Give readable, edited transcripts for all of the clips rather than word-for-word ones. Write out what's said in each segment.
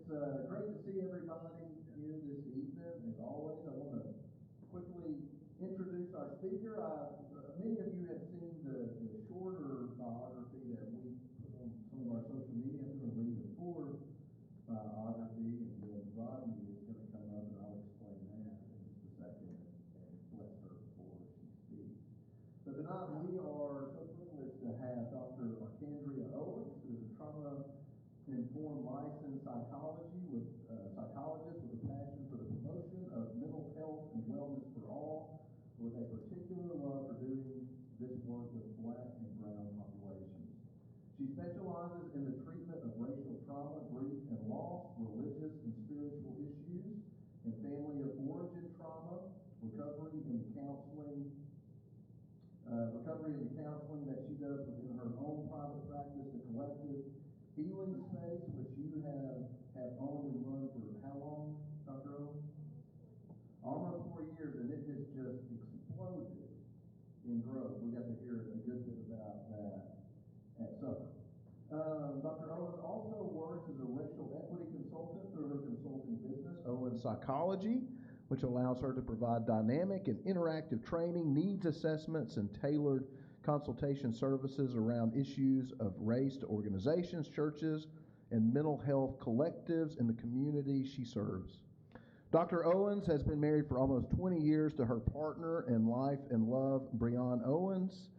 It's great to see everybody here this evening. As always, I want to quickly introduce our speaker. Many of you have seen the shorter biography that we put on some of our social media. I'm going to read the fuller biography, and then Rodney is going to come up and I'll explain that in just a second and bless her before she speaks. But tonight we are so privileged to have Dr. Archandria Owens, who is a trauma-informed licensed psychologist with a passion for the promotion of mental health and wellness for all, with a particular love for doing this work with Black and brown populations. She specializes in the treatment of racial trauma, grief, and loss, religious and spiritual issues, and family of origin trauma, recovery in the counseling that she does within her own private practice, the collective healing space, which you have owned and run for how long, Dr. Owens? Almost 4 years, and it has just exploded in growth. We got to hear a good bit about that at supper. Dr. Owens also works as a racial equity consultant through her consulting business, Owens Psychology, which allows her to provide dynamic and interactive training, needs assessments, and tailored consultation services around issues of race to organizations, churches, and mental health collectives in the community she serves. Dr. Owens has been married for almost 20 years to her partner in life and love, Breon Owens.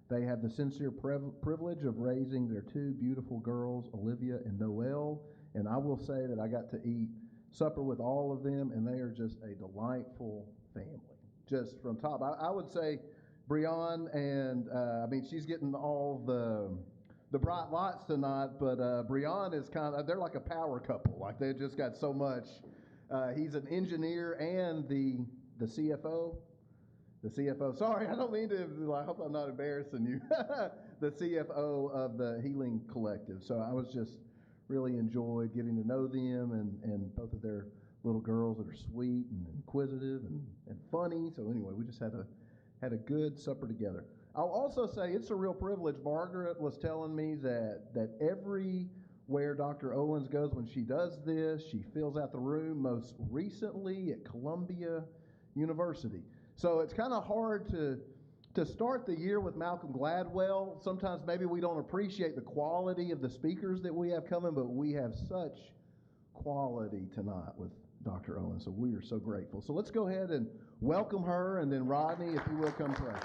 They have the sincere privilege of raising their two beautiful girls, Olivia and Noelle, and I will say that I got to eat supper with all of them, and they are just a delightful family, just from top. I would say Breon and, she's getting all the bright lights tonight, but Breon is they're like a power couple. Like, they just got so much. He's an engineer and the CFO. The CFO, sorry, I don't mean to, I hope I'm not embarrassing you. The CFO of the Healing Collective. So I was just really enjoyed getting to know them and both of their little girls that are sweet and inquisitive and funny. So anyway, we just had a good supper together. I'll also say it's a real privilege. Margaret was telling me that everywhere Dr. Owens goes when she does this, she fills out the room, most recently at Columbia University. So it's kind of hard to start the year with Malcolm Gladwell. Sometimes maybe we don't appreciate the quality of the speakers that we have coming, but we have such quality tonight with Dr. Owens, so we are so grateful. So let's go ahead and welcome her, and then Rodney, if you will, come pray.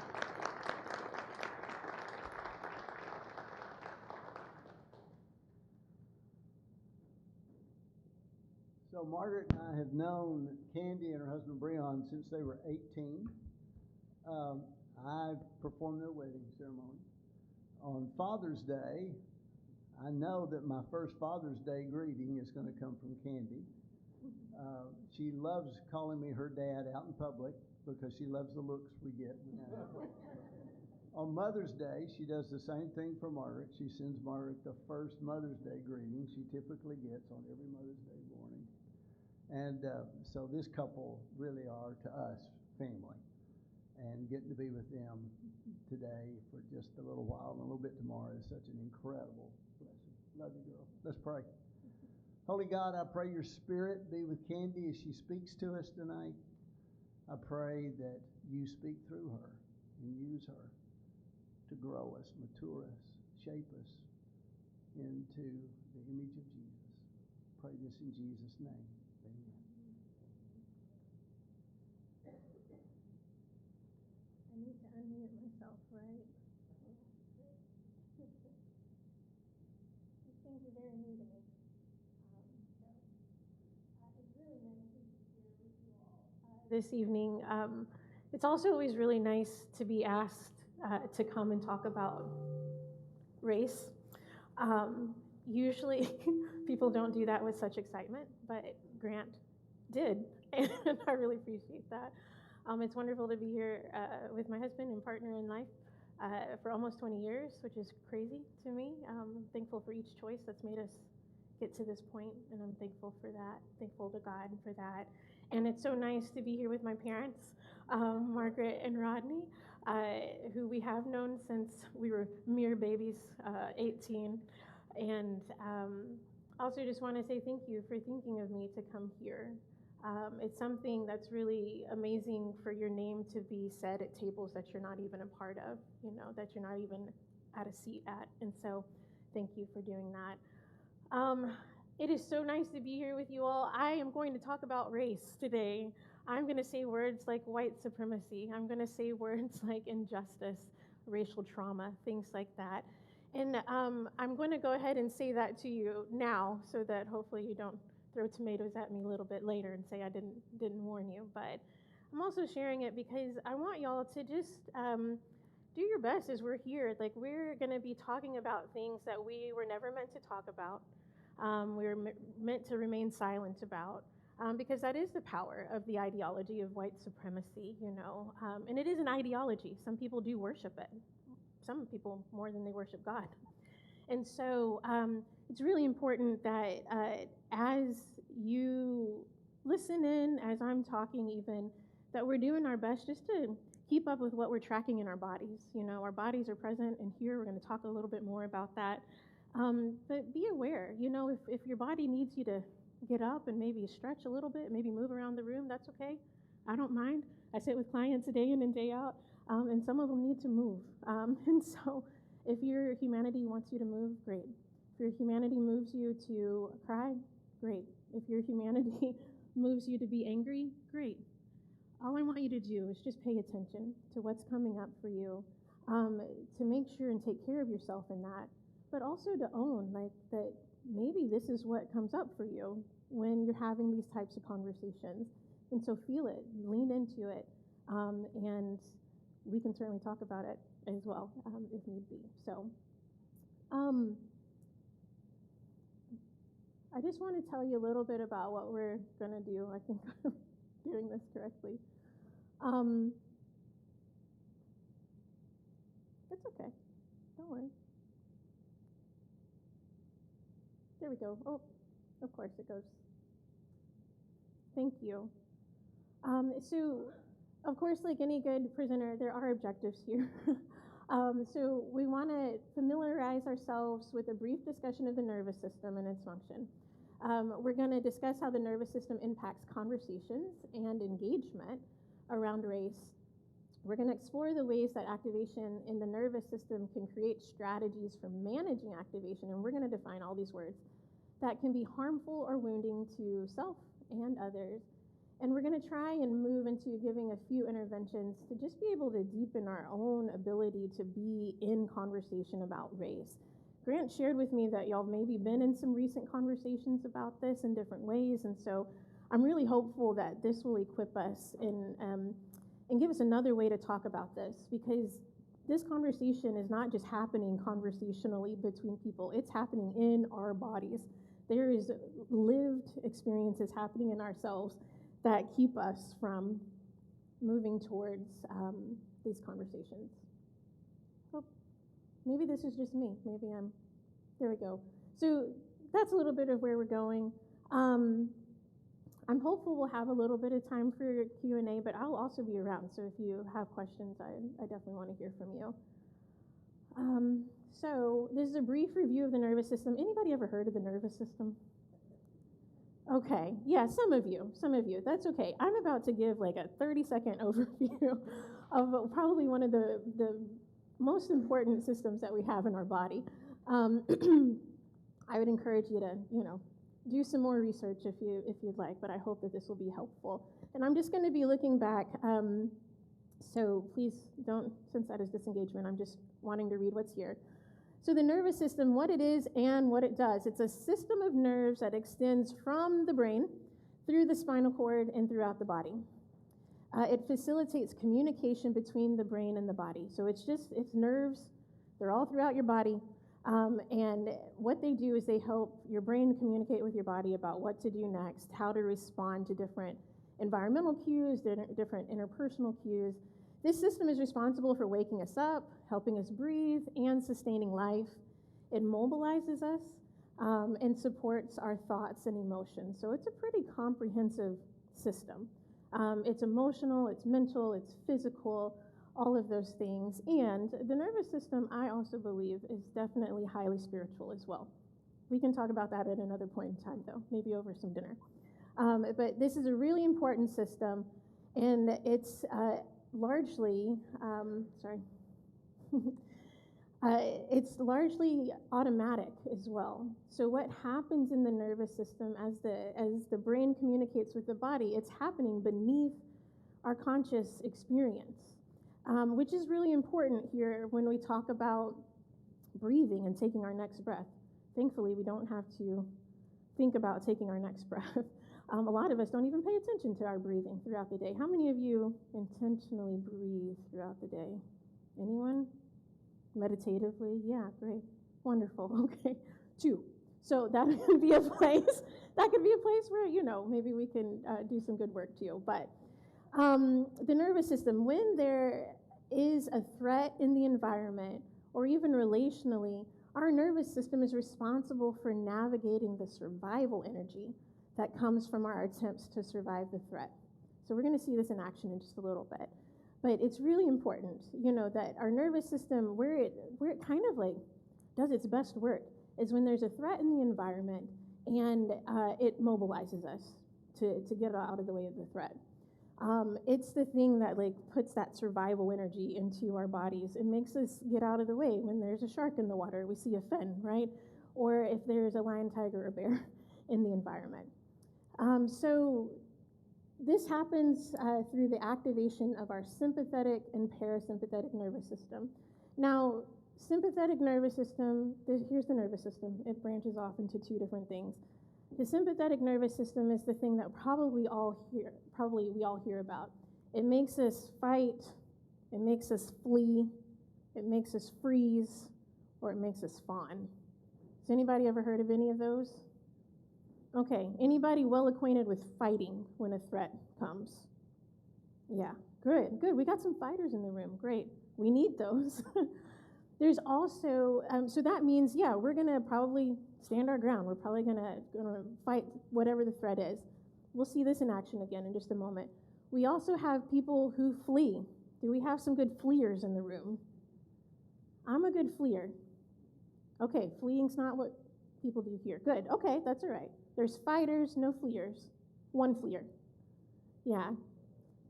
So Margaret and I have known Candy and her husband Breon since they were 18. I performed their wedding ceremony. On Father's Day, I know that my first Father's Day greeting is going to come from Candy. She loves calling me her dad out in public because she loves the looks we get. On Mother's Day, she does the same thing for Margaret. She sends Margaret the first Mother's Day greeting she typically gets on every Mother's Day morning. And so this couple really are, to us, family. And getting to be with them today for just a little while and a little bit tomorrow is such an incredible blessing. Love you, girl. Let's pray. Holy God, I pray your Spirit be with Candy as she speaks to us tonight. I pray that you speak through her and use her to grow us, mature us, shape us into the image of Jesus. Pray this in Jesus' name. Amen. I need to unmute myself, right? These things are very new to me. It's really nice to be here with you all this evening. It's also always really nice to be asked to come and talk about race. Usually people don't do that with such excitement, but Grant did, and I really appreciate that. It's wonderful to be here with my husband and partner in life for almost 20 years, which is crazy to me. I'm thankful for each choice that's made us get to this point, and I'm thankful for that, thankful to God for that. And it's so nice to be here with my parents, Margaret and Rodney, who we have known since we were mere babies, 18. And also just want to say thank you for thinking of me to come here. It's something that's really amazing for your name to be said at tables that you're not even a part of, that you're not even at a seat at. And so thank you for doing that. It is so nice to be here with you all. I am going to talk about race today. I'm going to say words like white supremacy. I'm going to say words like injustice, racial trauma, things like that. And I'm going to go ahead and say that to you now so that hopefully you don't throw tomatoes at me a little bit later and say I didn't warn you. But I'm also sharing it because I want y'all to just do your best as we're here. Like, we're going to be talking about things that we were never meant to talk about. We were meant to remain silent about. Because that is the power of the ideology of white supremacy, and it is an ideology. Some people do worship it, some people more than they worship God. And so it's really important that as you listen in, as I'm talking even, that we're doing our best just to keep up with what we're tracking in our bodies. Our bodies are present in here. We're going to talk a little bit more about that. But be aware, if your body needs you to get up and maybe stretch a little bit, maybe move around the room, that's okay. I don't mind. I sit with clients day in and day out, and some of them need to move. And so if your humanity wants you to move, great. If your humanity moves you to cry, great. If your humanity moves you to be angry, great. All I want you to do is just pay attention to what's coming up for you, to make sure and take care of yourself in that, but also to own that maybe this is what comes up for you when you're having these types of conversations. And so feel it, lean into it, and we can certainly talk about it as well if need be. So I just want to tell you a little bit about what we're going to do. I think I'm doing this correctly. It's okay. Don't worry. There we go. Oh, of course it goes. Thank you. So, of course, like any good presenter, there are objectives here. So we want to familiarize ourselves with a brief discussion of the nervous system and its function. We're going to discuss how the nervous system impacts conversations and engagement around race. We're going to explore the ways that activation in the nervous system can create strategies for managing activation, and we're going to define all these words that can be harmful or wounding to self and others. And we're going to try and move into giving a few interventions to just be able to deepen our own ability to be in conversation about race. Grant shared with me that y'all maybe been in some recent conversations about this in different ways, and so I'm really hopeful that this will equip us and give us another way to talk about this, because this conversation is not just happening conversationally between people, it's happening in our bodies. There is lived experiences happening in ourselves that keep us from moving towards these conversations. Oh, maybe this is just me. There we go. So that's a little bit of where we're going. I'm hopeful we'll have a little bit of time for your Q&A, but I'll also be around. So if you have questions, I definitely want to hear from you. So this is a brief review of the nervous system. Anybody ever heard of the nervous system? Okay, yeah, some of you. That's okay. I'm about to give like a 30-second overview of probably one of the most important systems that we have in our body. I would encourage you to, do some more research if you'd like, but I hope that this will be helpful. And I'm just going to be looking back, so please don't, since that is disengagement, I'm just wanting to read what's here. So the nervous system, what it is and what it does. It's a system of nerves that extends from the brain through the spinal cord and throughout the body. It facilitates communication between the brain and the body. So it's nerves. They're all throughout your body. And what they do is they help your brain communicate with your body about what to do next, how to respond to different environmental cues, different interpersonal cues. This system is responsible for waking us up, helping us breathe, and sustaining life. It mobilizes us and supports our thoughts and emotions. So it's a pretty comprehensive system. It's emotional, it's mental, it's physical, all of those things. And the nervous system, I also believe, is definitely highly spiritual as well. We can talk about that at another point in time, though, maybe over some dinner. But this is a really important system, and it's largely, it's largely automatic as well. So what happens in the nervous system as the brain communicates with the body, it's happening beneath our conscious experience, which is really important here when we talk about breathing and taking our next breath. Thankfully, we don't have to think about taking our next breath. A lot of us don't even pay attention to our breathing throughout the day. How many of you intentionally breathe throughout the day? Anyone? Meditatively? Yeah, great. Wonderful. Okay. 2. So that could be a place. That could be a place where, maybe we can do some good work too. But the nervous system, when there is a threat in the environment or even relationally, our nervous system is responsible for navigating the survival energy that comes from our attempts to survive the threat. So we're going to see this in action in just a little bit. But it's really important, that our nervous system, where it kind of like does its best work, is when there's a threat in the environment and it mobilizes us to get out of the way of the threat. It's the thing that puts that survival energy into our bodies. It makes us get out of the way when there's a shark in the water. We see a fin, right? Or if there's a lion, tiger, or bear in the environment. So this happens through the activation of our sympathetic and parasympathetic nervous system. Now, sympathetic nervous system, here's the nervous system. It branches off into 2 different things. The sympathetic nervous system is the thing that probably we all hear about. It makes us fight, it makes us flee, it makes us freeze, or it makes us fawn. Has anybody ever heard of any of those? Okay, anybody well acquainted with fighting when a threat comes? Yeah, good. We got some fighters in the room. Great. We need those. There's also, so that means, we're going to probably stand our ground. We're probably going to fight whatever the threat is. We'll see this in action again in just a moment. We also have people who flee. Do we have some good fleers in the room? I'm a good fleer. Okay, fleeing's not what people do here. Good. Okay, that's all right. There's fighters, no fleers. 1 fleer. Yeah.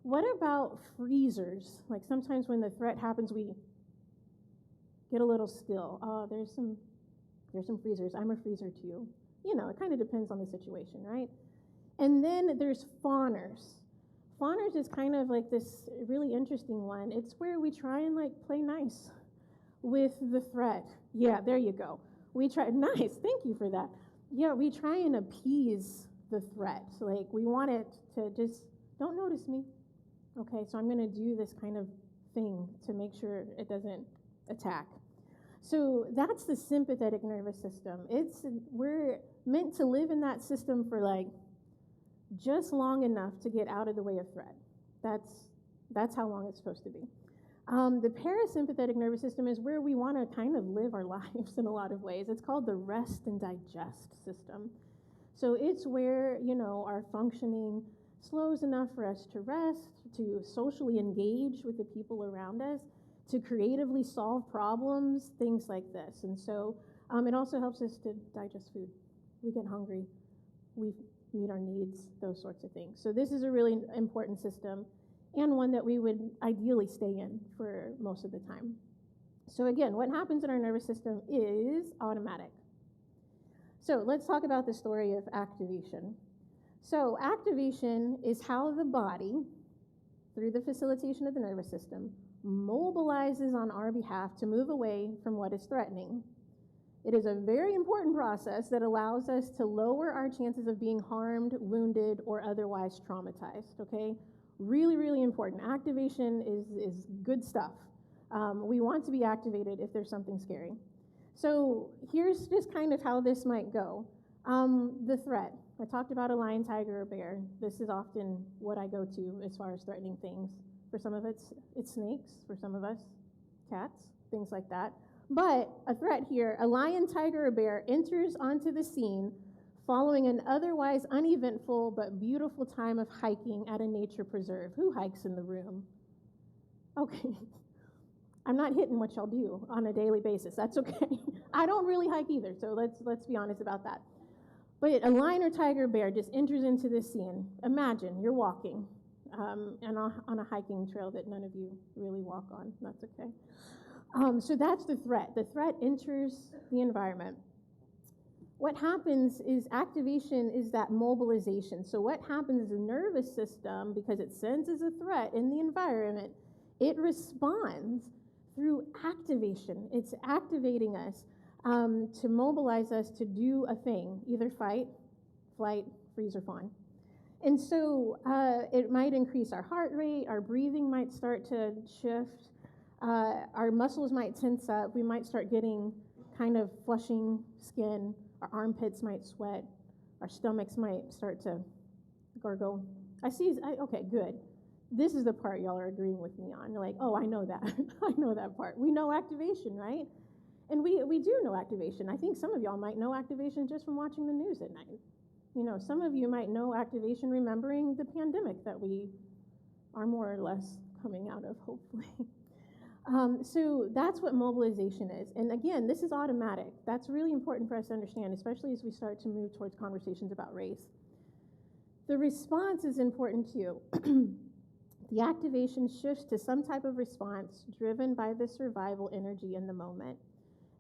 What about freezers? Like sometimes when the threat happens, we get a little still. Oh, there's some freezers. I'm a freezer too. It kind of depends on the situation, right? And then there's fawners. Fawners is kind of like this really interesting one. It's where we try and play nice with the threat. Yeah, there you go. We try, nice, thank you for that. Yeah, we try and appease the threat. We want it to just, don't notice me. Okay, so I'm going to do this kind of thing to make sure it doesn't attack. So that's the sympathetic nervous system. We're meant to live in that system for just long enough to get out of the way of threat. That's how long it's supposed to be. The parasympathetic nervous system is where we want to kind of live our lives in a lot of ways. It's called the rest and digest system. So it's where, our functioning slows enough for us to rest, to socially engage with the people around us, to creatively solve problems, things like this. And so it also helps us to digest food. We get hungry. We meet our needs, those sorts of things. So this is a really important system, and one that we would ideally stay in for most of the time. So again, what happens in our nervous system is automatic. So let's talk about the story of activation. So activation is how the body, through the facilitation of the nervous system, mobilizes on our behalf to move away from what is threatening. It is a very important process that allows us to lower our chances of being harmed, wounded, or otherwise traumatized, okay? Really, really important. Activation is good stuff. We want to be activated if there's something scary. So here's just kind of how this might go. The threat. I talked about a lion, tiger, or bear. This is often what I go to as far as threatening things. For some of it's snakes. For some of us, cats, things like that. But a threat here, a lion, tiger, or bear enters onto the scene following an otherwise uneventful but beautiful time of hiking at a nature preserve. Who hikes in the room? Okay. I'm not hitting what y'all do on a daily basis. That's okay. I don't really hike either, so let's be honest about that. But a lion or tiger or bear just enters into this scene. Imagine you're walking and on a hiking trail that none of you really walk on. That's okay. So that's the threat. The threat enters the environment. What happens is activation is that mobilization. So what happens is the nervous system, because it senses a threat in the environment, it responds through activation. It's activating us to mobilize us to do a thing, either fight, flight, freeze, or fawn. And so it might increase our heart rate, our breathing might start to shift, our muscles might tense up, we might start getting kind of flushing skin, our armpits might sweat, our stomachs might start to gargle. Okay, good. This is the part y'all are agreeing with me on. You're like, oh, I know that. I know that part. We know activation, right? And we do know activation. I think some of y'all might know activation just from watching the news at night. You know, some of you might know activation remembering the pandemic that we are more or less coming out of, hopefully. So that's what mobilization is. And again, this is automatic. That's really important for us to understand, especially as we start to move towards conversations about race. The response is important too. The activation shifts to some type of response driven by the survival energy in the moment.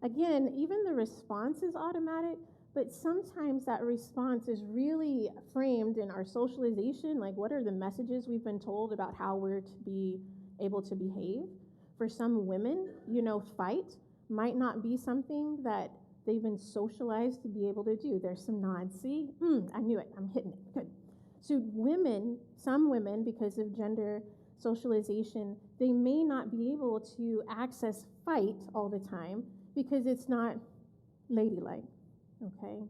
Again, even the response is automatic, but sometimes that response is really framed in our socialization, like what are the messages we've been told about how we're to be able to behave. For some women, fight might not be something that they've been socialized to be able to do. There's some nods. See? I knew it. I'm hitting it. Good. So some women, because of gender socialization, they may not be able to access fight all the time because it's not ladylike, okay?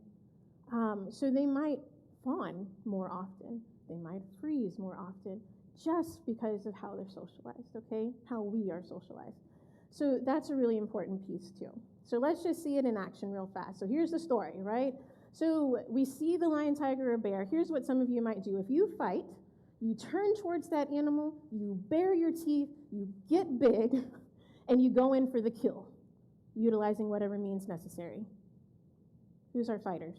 So they might fawn more often. They might freeze more often just because of how they're socialized, okay? How we are socialized. So that's a really important piece too. So let's just see it in action real fast. So here's the story, right? So we see the lion, tiger, or bear. Here's what some of you might do. If you fight, you turn towards that animal, you bare your teeth, you get big, and you go in for the kill, utilizing whatever means necessary. Who's our fighters?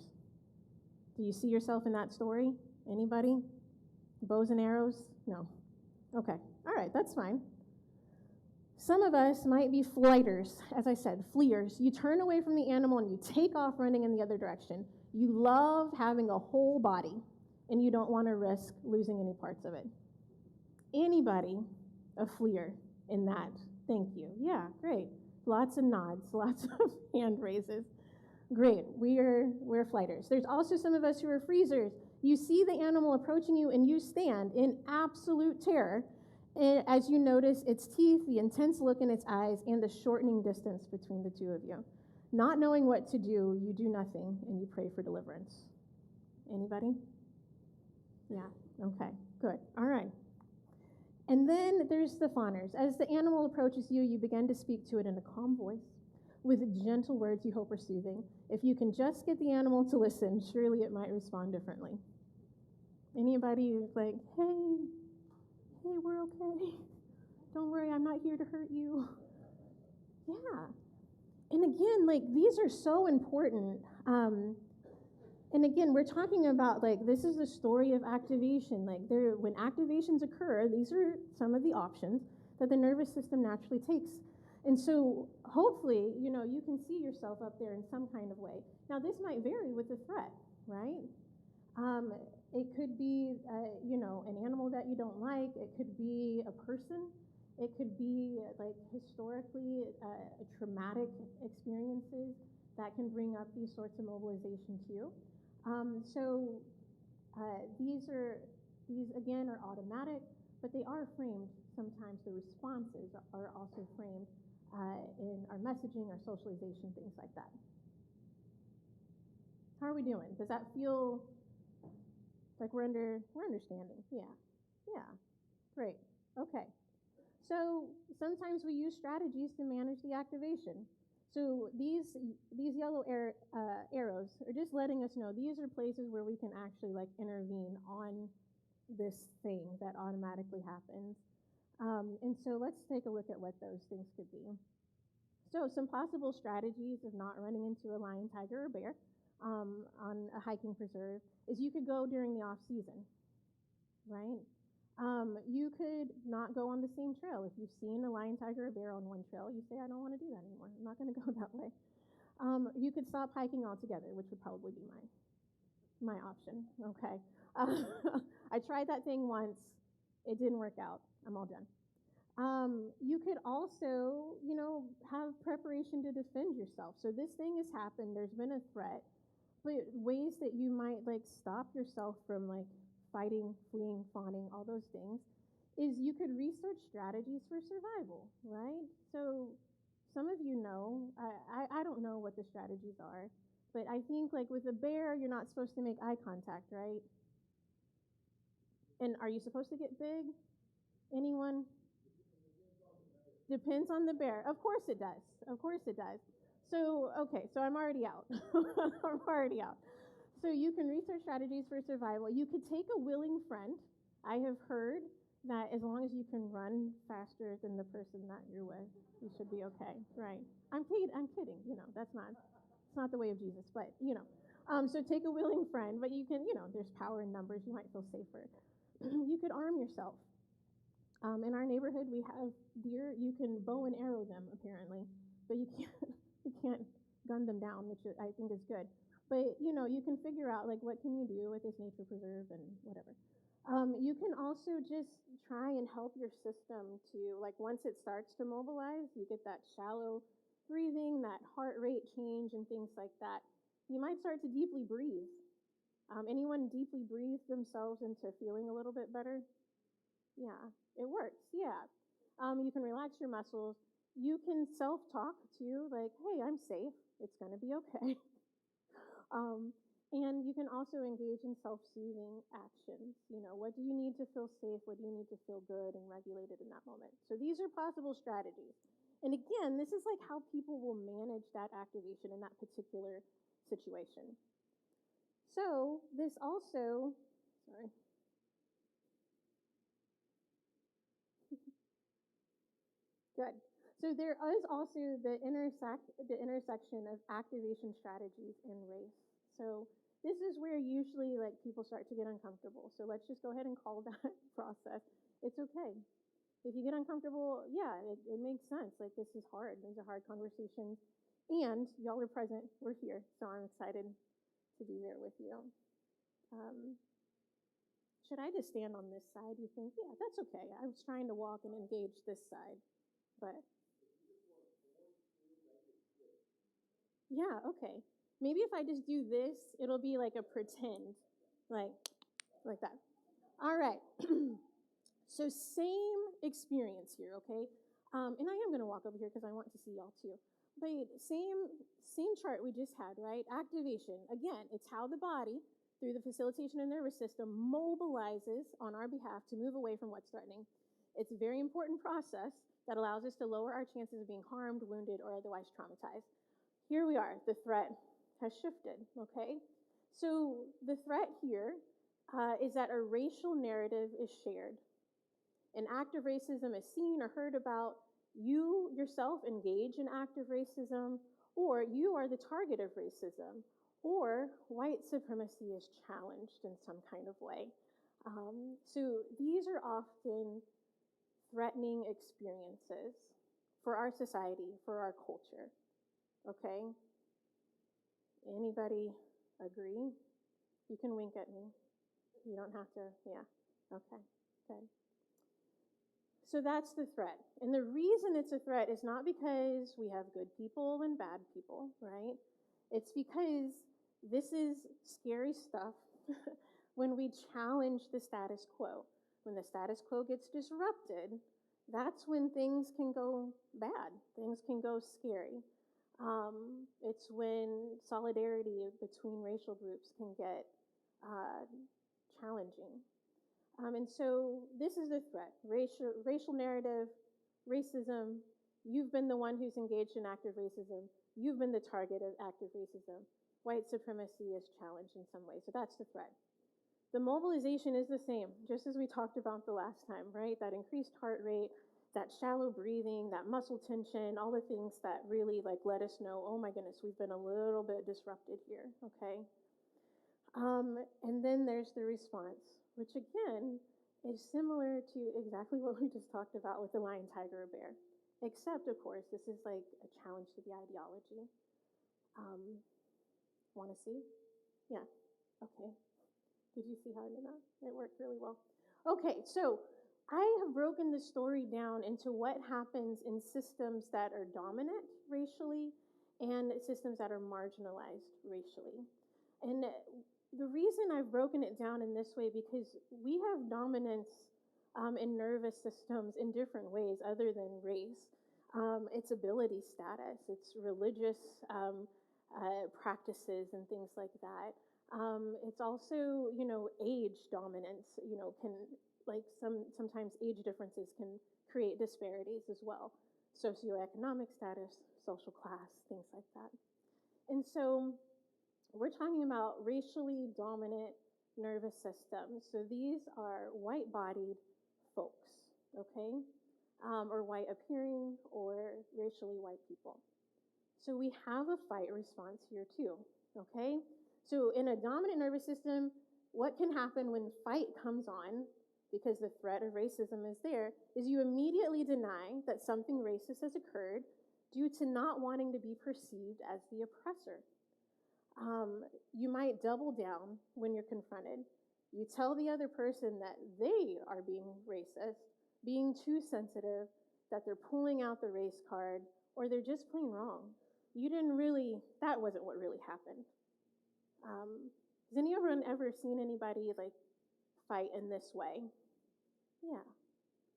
Do you see yourself in that story? Anybody? Bows and arrows? No. Okay. All right, that's fine. Some of us might be flighters, as I said, fleers. You turn away from the animal and you take off running in the other direction. You love having a whole body, and you don't want to risk losing any parts of it. Anybody a fleer in that? Thank you. Yeah, great. Lots of nods, lots of hand raises. Great, we're flighters. There's also some of us who are freezers. You see the animal approaching you and you stand in absolute terror as you notice its teeth, the intense look in its eyes, and the shortening distance between the two of you. Not knowing what to do, you do nothing and you pray for deliverance. Anybody? Yeah, okay, good, all right. And then there's the fawners. As the animal approaches you, you begin to speak to it in a calm voice with gentle words you hope are soothing. If you can just get the animal to listen, surely it might respond differently. Anybody who's like, hey, we're okay. Don't worry, I'm not here to hurt you. Yeah. And again, these are so important. And again, we're talking about, this is the story of activation. When activations occur, these are some of the options that the nervous system naturally takes. And so hopefully, you can see yourself up there in some kind of way. Now, this might vary with the threat, right? It could be, an animal that you don't like. It could be a person. It could be, historically, traumatic experiences that can bring up these sorts of mobilization too. These again are automatic, but they are framed. Sometimes the responses are also framed in our messaging, our socialization, things like that. How are we doing? Does that feel like we're understanding? Yeah, great. Okay. So sometimes we use strategies to manage the activation. So these yellow arrows are just letting us know these are places where we can actually intervene on this thing that automatically happens. And so let's take a look at what those things could be. So some possible strategies of not running into a lion, tiger, or bear on a hiking preserve is you could go during the off season, right? You could not go on the same trail. If you've seen a lion, tiger, or bear on one trail, you say, I don't want to do that anymore. I'm not going to go that way. You could stop hiking altogether, which would probably be my option. Okay. I tried that thing once. It didn't work out. I'm all done. You could also, have preparation to defend yourself. So this thing has happened. There's been a threat, but ways that you might stop yourself from fighting, fleeing, fawning, all those things, is you could research strategies for survival, right? So some of you know, I don't know what the strategies are, but I think with a bear, you're not supposed to make eye contact, right? And are you supposed to get big? Anyone? Depends on the bear. Of course it does. Of course it does. So, okay, so I'm already out. I'm already out. So you can research strategies for survival. You could take a willing friend. I have heard that as long as you can run faster than the person that you're with, you should be okay, right? I'm kidding. It's not the way of Jesus, but so take a willing friend. But you can, there's power in numbers. You might feel safer. You could arm yourself. In our neighborhood, we have deer. You can bow and arrow them, apparently, but you can't gun them down, which I think is good. But you can figure out what can you do with this nature preserve and whatever. You can also just try and help your system to once it starts to mobilize, you get that shallow breathing, that heart rate change, and things like that. You might start to deeply breathe. Anyone deeply breathe themselves into feeling a little bit better? Yeah, it works. Yeah. You can relax your muscles. You can self-talk too, hey, I'm safe. It's going to be okay. And you can also engage in self-soothing actions. What do you need to feel safe? What do you need to feel good and regulated in that moment? So these are possible strategies. And again, this is how people will manage that activation in that particular situation. So this also, sorry. Good. So there is also the intersection of activation strategies and race. So this is where usually people start to get uncomfortable. So let's just go ahead and call that process. It's okay. If you get uncomfortable, yeah, it makes sense. This is hard. These are hard conversations. And y'all are present. We're here. So I'm excited to be there with you. Should I just stand on this side, you think? Yeah, that's okay. I was trying to walk and engage this side. But yeah, okay. Maybe if I just do this, it'll be a pretend, like that. All right. So same experience here, okay? And I am going to walk over here because I want to see y'all too. But same chart we just had, right? Activation. Again, it's how the body, through the facilitation and nervous system, mobilizes on our behalf to move away from what's threatening. It's a very important process that allows us to lower our chances of being harmed, wounded, or otherwise traumatized. Here we are. The threat has shifted, okay? So the threat here is that a racial narrative is shared. An act of racism is seen or heard about. You yourself engage in active racism, or you are the target of racism, or white supremacy is challenged in some kind of way. So these are often threatening experiences for our society, for our culture. Okay? Anybody agree? You can wink at me. You don't have to, yeah. Okay, good. So that's the threat. And the reason it's a threat is not because we have good people and bad people, right? It's because this is scary stuff when we challenge the status quo. When the status quo gets disrupted, that's when things can go bad. Things can go scary. It's when solidarity between racial groups can get challenging. And so this is the threat. Racial narrative, racism. You've been the one who's engaged in active racism. You've been the target of active racism. White supremacy is challenged in some way. So that's the threat. The mobilization is the same, just as we talked about the last time, right? That increased heart rate, that shallow breathing, that muscle tension, all the things that really like let us know, oh my goodness, we've been a little bit disrupted here, okay? And then there's the response, which again is similar to exactly what we just talked about with the lion, tiger, or bear. Except, of course, this is like a challenge to the ideology. Want to see? Yeah. Okay. Did you see how I did that? It worked really well. Okay, so I have broken the story down into what happens in systems that are dominant racially and systems that are marginalized racially. And the reason I've broken it down in this way, because we have dominance in nervous systems in different ways other than race. It's ability status, it's religious practices and things like that. It's also, age dominance, can, like sometimes age differences can create disparities as well. Socioeconomic status, social class, things like that. And so we're talking about racially dominant nervous systems. So these are white-bodied folks, okay? Or white appearing or racially white people. So we have a fight response here too, okay? So in a dominant nervous system, what can happen when fight comes on, because the threat of racism is there, is you immediately deny that something racist has occurred due to not wanting to be perceived as the oppressor. You might double down when you're confronted. You tell the other person that they are being racist, being too sensitive, that they're pulling out the race card, or they're just plain wrong. That wasn't what really happened. Has anyone ever seen anybody like fight in this way? Yeah,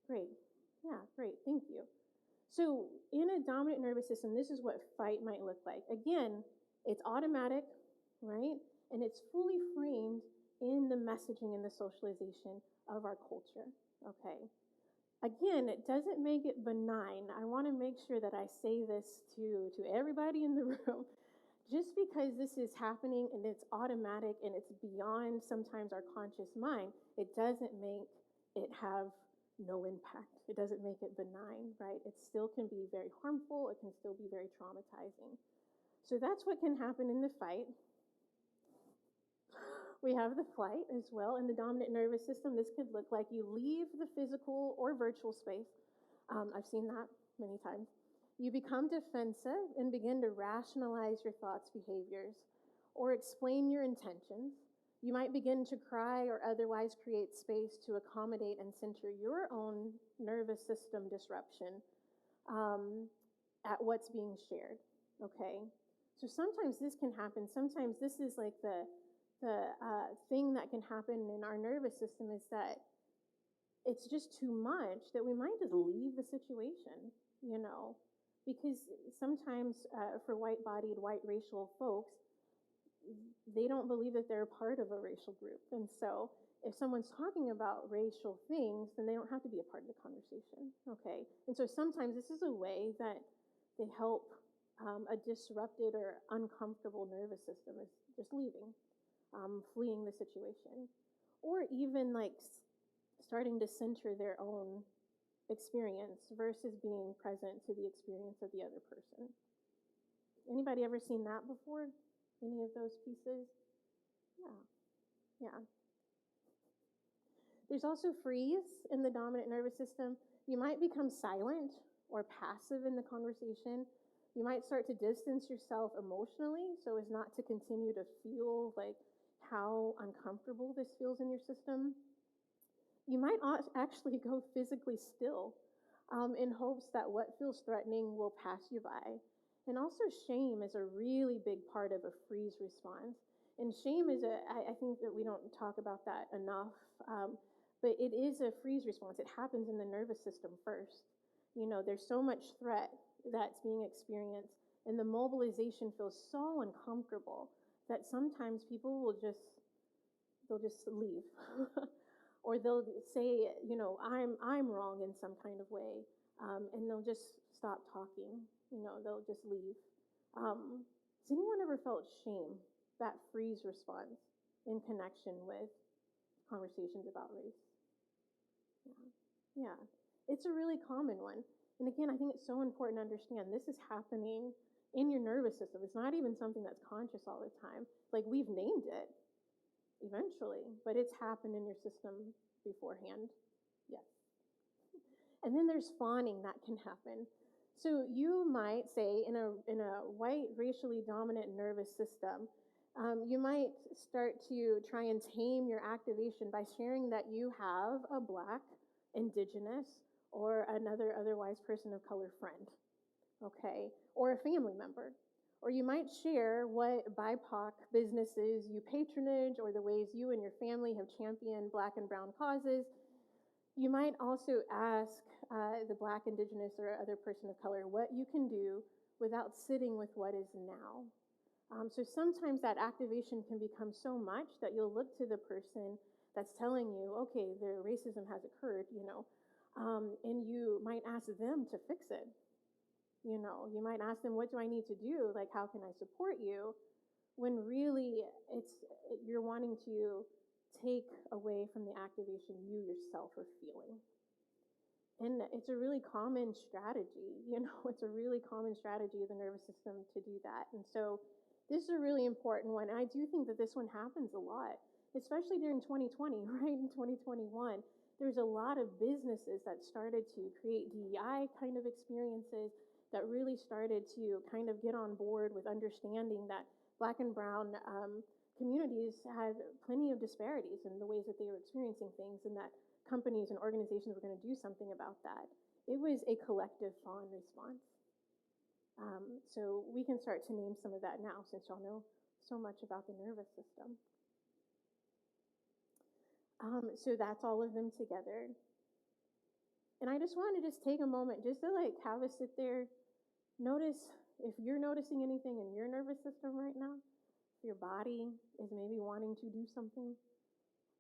great. Yeah, great, thank you. So in a dominant nervous system, this is what fight might look like. Again, it's automatic, right? And it's fully framed in the messaging and the socialization of our culture, okay? Again, it doesn't make it benign. I want to make sure that I say this to everybody in the room. Just because this is happening and it's automatic and it's beyond sometimes our conscious mind, it doesn't make it have no impact. It doesn't make it benign, right? It still can be very harmful. It can still be very traumatizing. So that's what can happen in the fight. We have the flight as well. In the dominant nervous system, this could look like you leave the physical or virtual space. I've seen that many times. You become defensive and begin to rationalize your thoughts, behaviors, or explain your intentions. You might begin to cry or otherwise create space to accommodate and center your own nervous system disruption at what's being shared, okay? So sometimes this can happen. Sometimes this is like the thing that can happen in our nervous system is that it's just too much that we might just leave the situation, because sometimes for white-bodied, white racial folks, they don't believe that they're a part of a racial group. And so if someone's talking about racial things, then they don't have to be a part of the conversation, okay? And so sometimes this is a way that they help a disrupted or uncomfortable nervous system is just leaving, fleeing the situation, or even like starting to center their own experience versus being present to the experience of the other person. Anybody ever seen that before? Any of those pieces? Yeah. There's also freeze in the dominant nervous system. You might become silent or passive in the conversation. You might start to distance yourself emotionally so as not to continue to feel like how uncomfortable this feels in your system. You might actually go physically still in hopes that what feels threatening will pass you by. And also shame is a really big part of a freeze response. And shame is I think that we don't talk about that enough, but it is a freeze response. It happens in the nervous system first. There's so much threat that's being experienced, and the mobilization feels so uncomfortable that sometimes people they'll just leave. Or they'll say, I'm wrong in some kind of way, and they'll just stop talking. They'll just leave. Has anyone ever felt shame, that freeze response, in connection with conversations about race. Yeah. It's a really common one. And again, I think it's so important to understand this is happening in your nervous system. It's not even something that's conscious all the time. Like, we've named it eventually, but it's happened in your system beforehand. Yes. And then there's fawning that can happen. So you might say in a white, racially dominant nervous system, you might start to try and tame your activation by sharing that you have a Black, Indigenous, or another otherwise person of color friend, okay, or a family member. Or you might share what BIPOC businesses you patronage or the ways you and your family have championed Black and brown causes. You might also ask the Black, Indigenous, or other person of color what you can do without sitting with what is now. So sometimes that activation can become so much that you'll look to the person that's telling you, okay, the racism has occurred, and you might ask them to fix it. You might ask them, what do I need to do? Like, how can I support you? When really you're wanting to take away from the activation you yourself are feeling. And it's a really common strategy, it's a really common strategy of the nervous system to do that. And so this is a really important one. And I do think that this one happens a lot, especially during 2020, right? In 2021, there's a lot of businesses that started to create DEI kind of experiences that really started to kind of get on board with understanding that Black and brown communities had plenty of disparities in the ways that they were experiencing things, and that companies and organizations were going to do something about that. It was a collective fawn response. So we can start to name some of that now, since y'all know so much about the nervous system. So that's all of them together. And I just want to take a moment just to have us sit there, notice if you're noticing anything in your nervous system right now, if your body is maybe wanting to do something.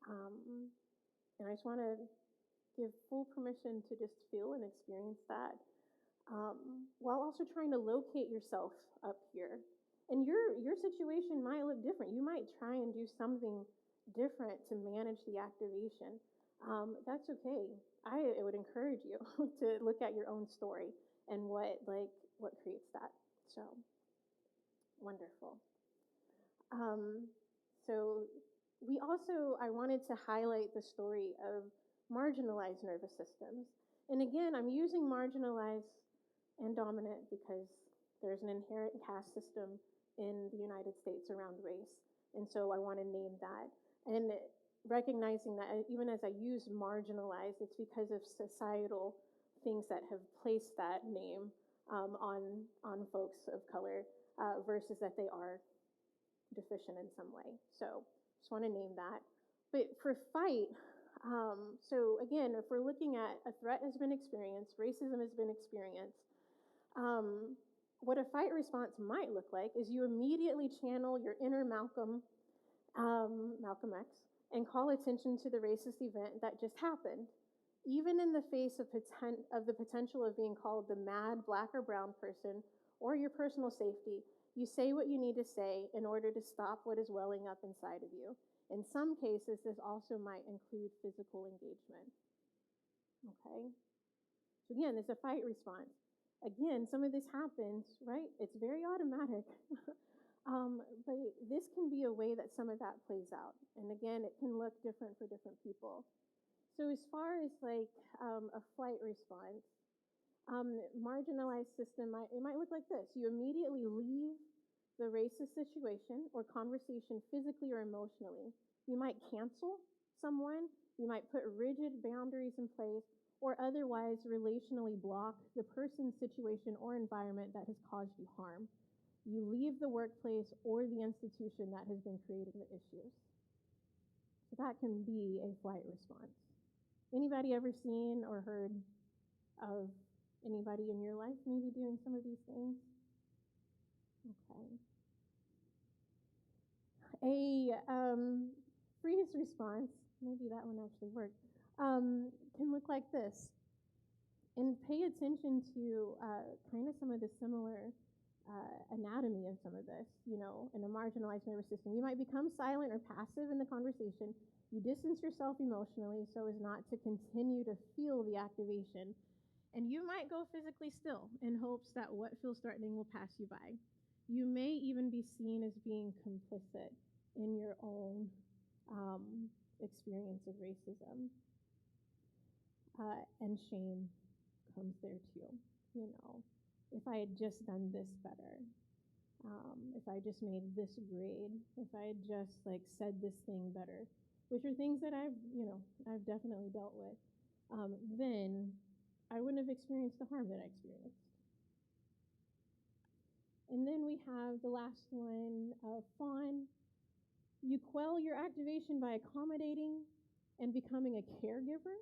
And I just want to give full permission to just feel and experience that, while also trying to locate yourself up here. And your situation might look different. You might try and do something different to manage the activation. That's okay. I would encourage you to look at your own story and what creates that. So wonderful. So I wanted to highlight the story of marginalized nervous systems. And again, I'm using marginalized and dominant because there's an inherent caste system in the United States around race. And so I want to name that. And recognizing that even as I use marginalized, it's because of societal things that have placed that name on folks of color versus that they are deficient in some way. So just want to name that. But for fight, so again, if we're looking at a threat has been experienced, racism has been experienced, what a fight response might look like is you immediately channel your inner Malcolm X, and call attention to the racist event that just happened. Even in the face of the potential of being called the mad Black or brown person, or your personal safety, you say what you need to say in order to stop what is welling up inside of you. In some cases, this also might include physical engagement. Okay? So again, it's a fight response. Again, some of this happens, right? It's very automatic. But this can be a way that some of that plays out. And again, it can look different for different people. So as far as a flight response, marginalized system, it might look like this. You immediately leave the racist situation or conversation physically or emotionally. You might cancel someone. You might put rigid boundaries in place, or otherwise relationally block the person, situation, or environment that has caused you harm. You leave the workplace or the institution that has been creating the issues. So that can be a flight response. Anybody ever seen or heard of anybody in your life maybe doing some of these things? Okay. A freeze response, maybe that one actually worked, can look like this. And pay attention to kind of some of the similar anatomy of some of this, in a marginalized nervous system. You might become silent or passive in the conversation. You distance yourself emotionally so as not to continue to feel the activation. And you might go physically still in hopes that what feels threatening will pass you by. You may even be seen as being complicit in your own experience of racism. And shame comes there too. If I had just done this better, if I just made this grade, if I had just said this thing better, which are things that I've definitely dealt with, then I wouldn't have experienced the harm that I experienced. And then we have the last one, fawn. You quell your activation by accommodating and becoming a caregiver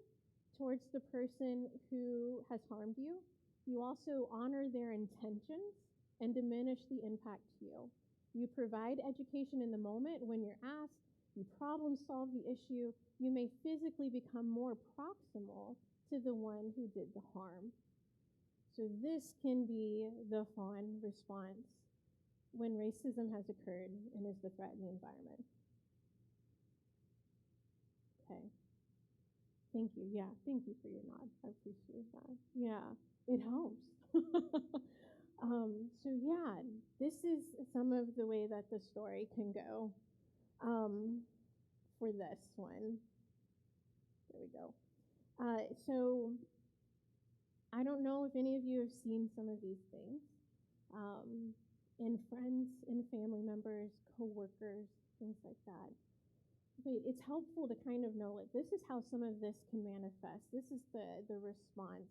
towards the person who has harmed you. You also honor their intentions and diminish the impact to you. You provide education in the moment when you're asked. You problem solve the issue. You may physically become more proximal to the one who did the harm. So this can be the fawn response when racism has occurred and is the threat in the environment. Okay. Thank you. Yeah, thank you for your nod. I appreciate that. Yeah, it helps. So yeah, this is some of the way that the story can go for this one. There we go. So I don't know if any of you have seen some of these things in friends, in family members, co-workers, things like that. But it's helpful to kind of know, this is how some of this can manifest. This is the response,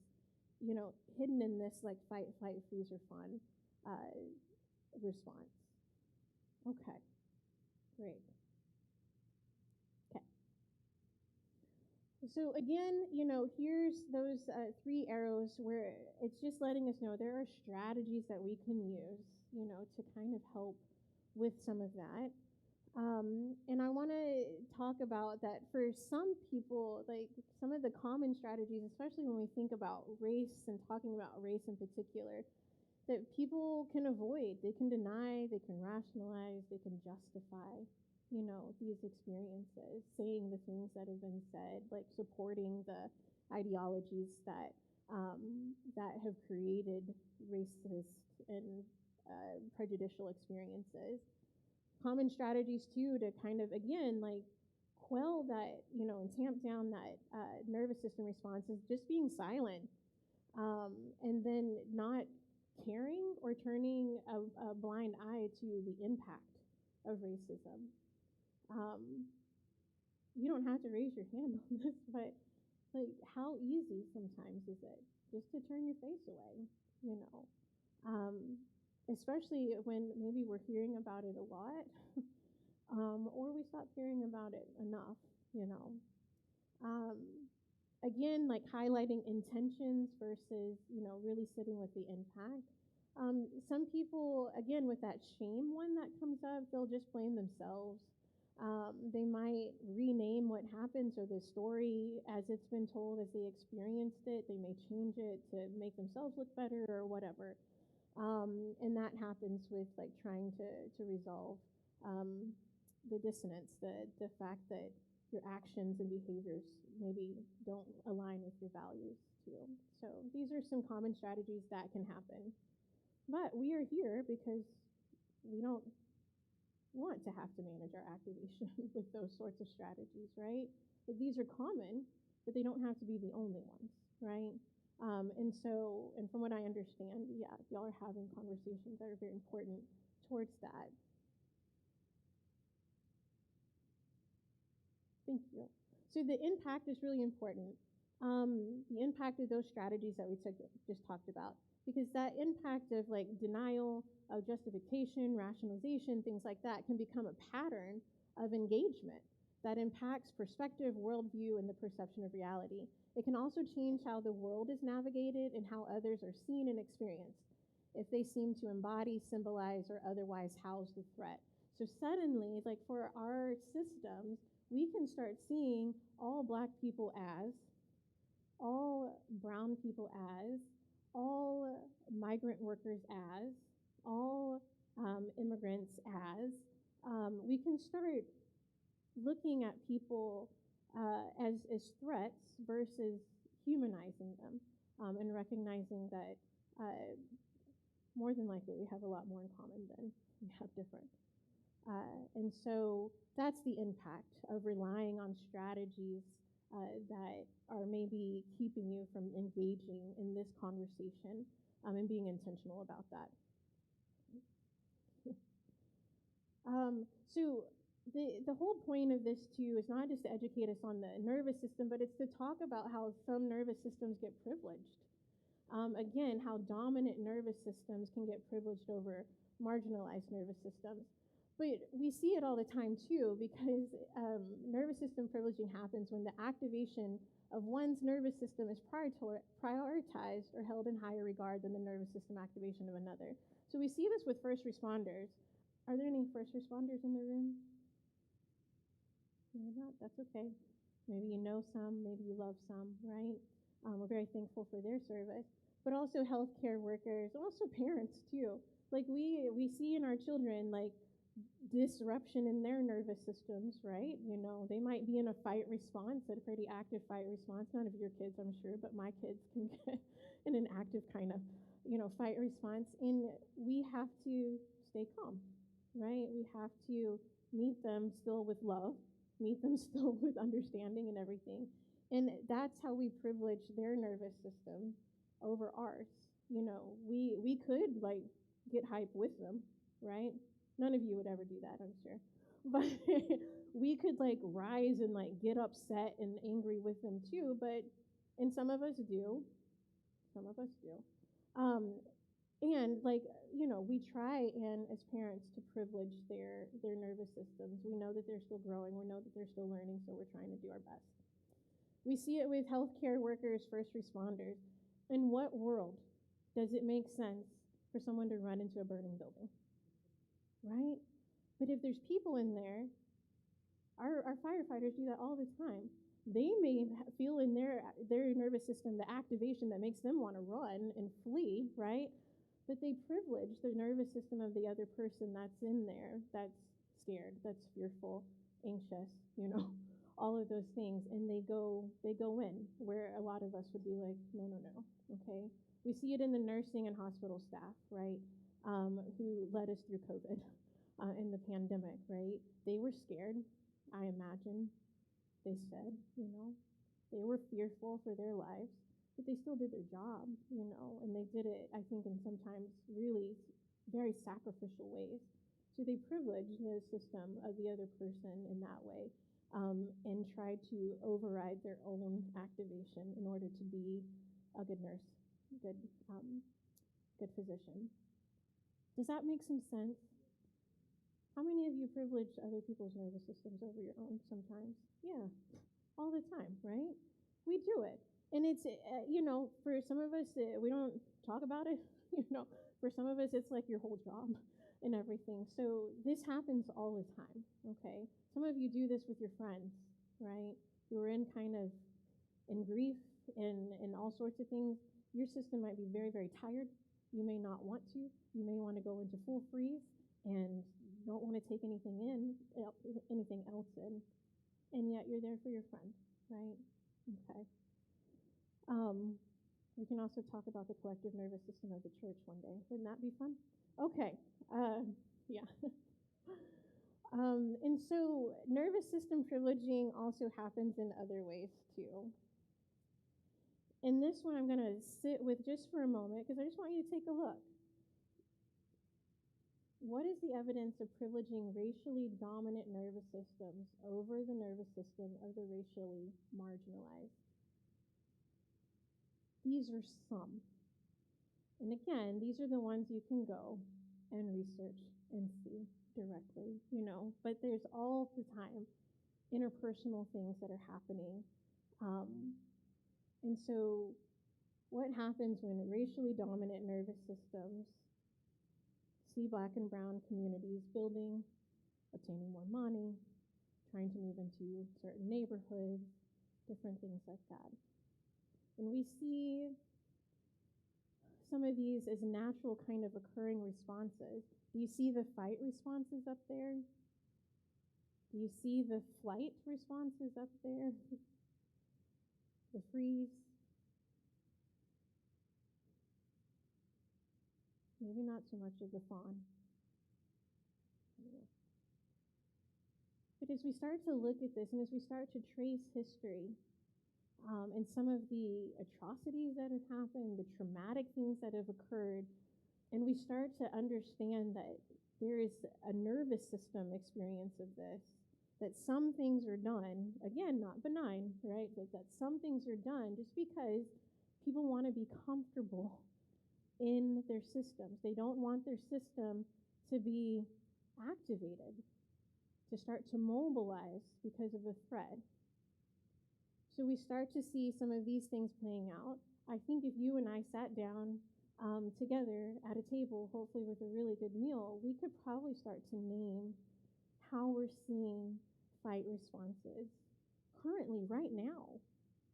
hidden in this, fight, flight, freeze, or fawn response. Okay, great. Okay. So again, here's those 3 arrows where it's just letting us know there are strategies that we can use, to kind of help with some of that. And I want to talk about that for some people, some of the common strategies, especially when we think about race and talking about race in particular, that people can avoid. They can deny, they can rationalize, they can justify, these experiences, saying the things that have been said, supporting the ideologies that have created racist and prejudicial experiences. Common strategies too to kind of, again, quell that, and tamp down that nervous system response is just being silent, and then not caring or turning a blind eye to the impact of racism. You don't have to raise your hand on this, but how easy sometimes is it just to turn your face away, especially when maybe we're hearing about it a lot, or we stop hearing about it enough, Again, highlighting intentions versus, really sitting with the impact. Some people, again, with that shame one that comes up, they'll just blame themselves. They might rename what happened, so the story as it's been told, as they experienced it, they may change it to make themselves look better or whatever. And that happens with trying to resolve the dissonance, the fact that your actions and behaviors maybe don't align with your values too. So these are some common strategies that can happen. But we are here because we don't want to have to manage our activation with those sorts of strategies, right? These are common, but they don't have to be the only ones, right? And from what I understand, yeah, y'all are having conversations that are very important towards that. Thank you. So the impact is really important. The impact of those strategies that we just talked about, because that impact of denial, of justification, rationalization, things like that can become a pattern of engagement that impacts perspective, worldview, and the perception of reality. It can also change how the world is navigated and how others are seen and experienced, if they seem to embody, symbolize, or otherwise house the threat. So suddenly, for our systems, we can start seeing all Black people as, all brown people as, all migrant workers as, all immigrants as, we can start looking at people as threats versus humanizing them, and recognizing that more than likely we have a lot more in common than we have different. And so that's the impact of relying on strategies that are maybe keeping you from engaging in this conversation, and being intentional about that. So the whole point of this too is not just to educate us on the nervous system, but it's to talk about how some nervous systems get privileged. Again, how dominant nervous systems can get privileged over marginalized nervous systems. But we see it all the time too, because nervous system privileging happens when the activation of one's nervous system is prioritized or held in higher regard than the nervous system activation of another. So we see this with first responders. Are there any first responders in the room? Maybe not. That's okay. Maybe you know some, maybe you love some, right? We're very thankful for their service. But also healthcare workers, also parents too. Like we see in our children, like, disruption in their nervous systems, right? You know, they might be in a fight response, a pretty active fight response. None of your kids, I'm sure, but my kids can get in an active kind of, fight response. And we have to stay calm, right? We have to meet them still with love, meet them still with understanding and everything. And that's how we privilege their nervous system over ours. We could, like, get hype with them, right? None of you would ever do that, I'm sure. But we could, like, rise and, like, get upset and angry with them too. And some of us do. Some of us do. And, like, we try, and as parents, to privilege their nervous systems. We know that they're still growing. We know that they're still learning, so we're trying to do our best. We see it with healthcare workers, first responders. In what world does it make sense for someone to run into a burning building? Right? But if there's people in there, our firefighters do that all the time. They may feel in their nervous system the activation that makes them want to run and flee, right? But they privilege the nervous system of the other person that's in there, that's scared, that's fearful, anxious, all of those things, and they go in where a lot of us would be like, no, okay? We see it in the nursing and hospital staff, right? Who led us through COVID in the pandemic, right? They were scared, I imagine. They said, they were fearful for their lives, but they still did their job, and they did it, I think, in sometimes really very sacrificial ways. So they privileged the system of the other person in that way, and tried to override their own activation in order to be a good nurse, good physician. Does that make some sense? How many of you privilege other people's nervous systems over your own sometimes? Yeah, all the time, right? We do it. And it's, for some of us, we don't talk about it. For some of us, it's like your whole job and everything. So this happens all the time, okay? Some of you do this with your friends, right? You are in kind of in grief and all sorts of things. Your system might be very, very tired. You may not want to. You may want to go into full freeze and don't want to take anything else in, and yet you're there for your friend, right? Okay. We can also talk about the collective nervous system of the church one day. Wouldn't that be fun? Okay. Yeah. And so nervous system privileging also happens in other ways too. And this one I'm going to sit with just for a moment because I just want you to take a look. What is the evidence of privileging racially dominant nervous systems over the nervous system of the racially marginalized? These are some. And again, these are the ones you can go and research and see directly, but there's all the time interpersonal things that are happening. And so what happens when racially dominant nervous systems see Black and brown communities building, obtaining more money, trying to move into certain neighborhoods, different things like that? And we see some of these as natural kind of occurring responses. Do you see the fight responses up there? Do you see the flight responses up there? The freeze? Maybe not so much of the fawn. But as we start to look at this, and as we start to trace history, and some of the atrocities that have happened, the traumatic things that have occurred, and we start to understand that there is a nervous system experience of this, that some things are done, again, not benign, right? But that some things are done just because people want to be comfortable in their systems. They don't want their system to be activated, to start to mobilize because of a threat. So we start to see some of these things playing out. I think if you and I sat down together at a table, hopefully with a really good meal, we could probably start to name how we're seeing fight responses currently, right now.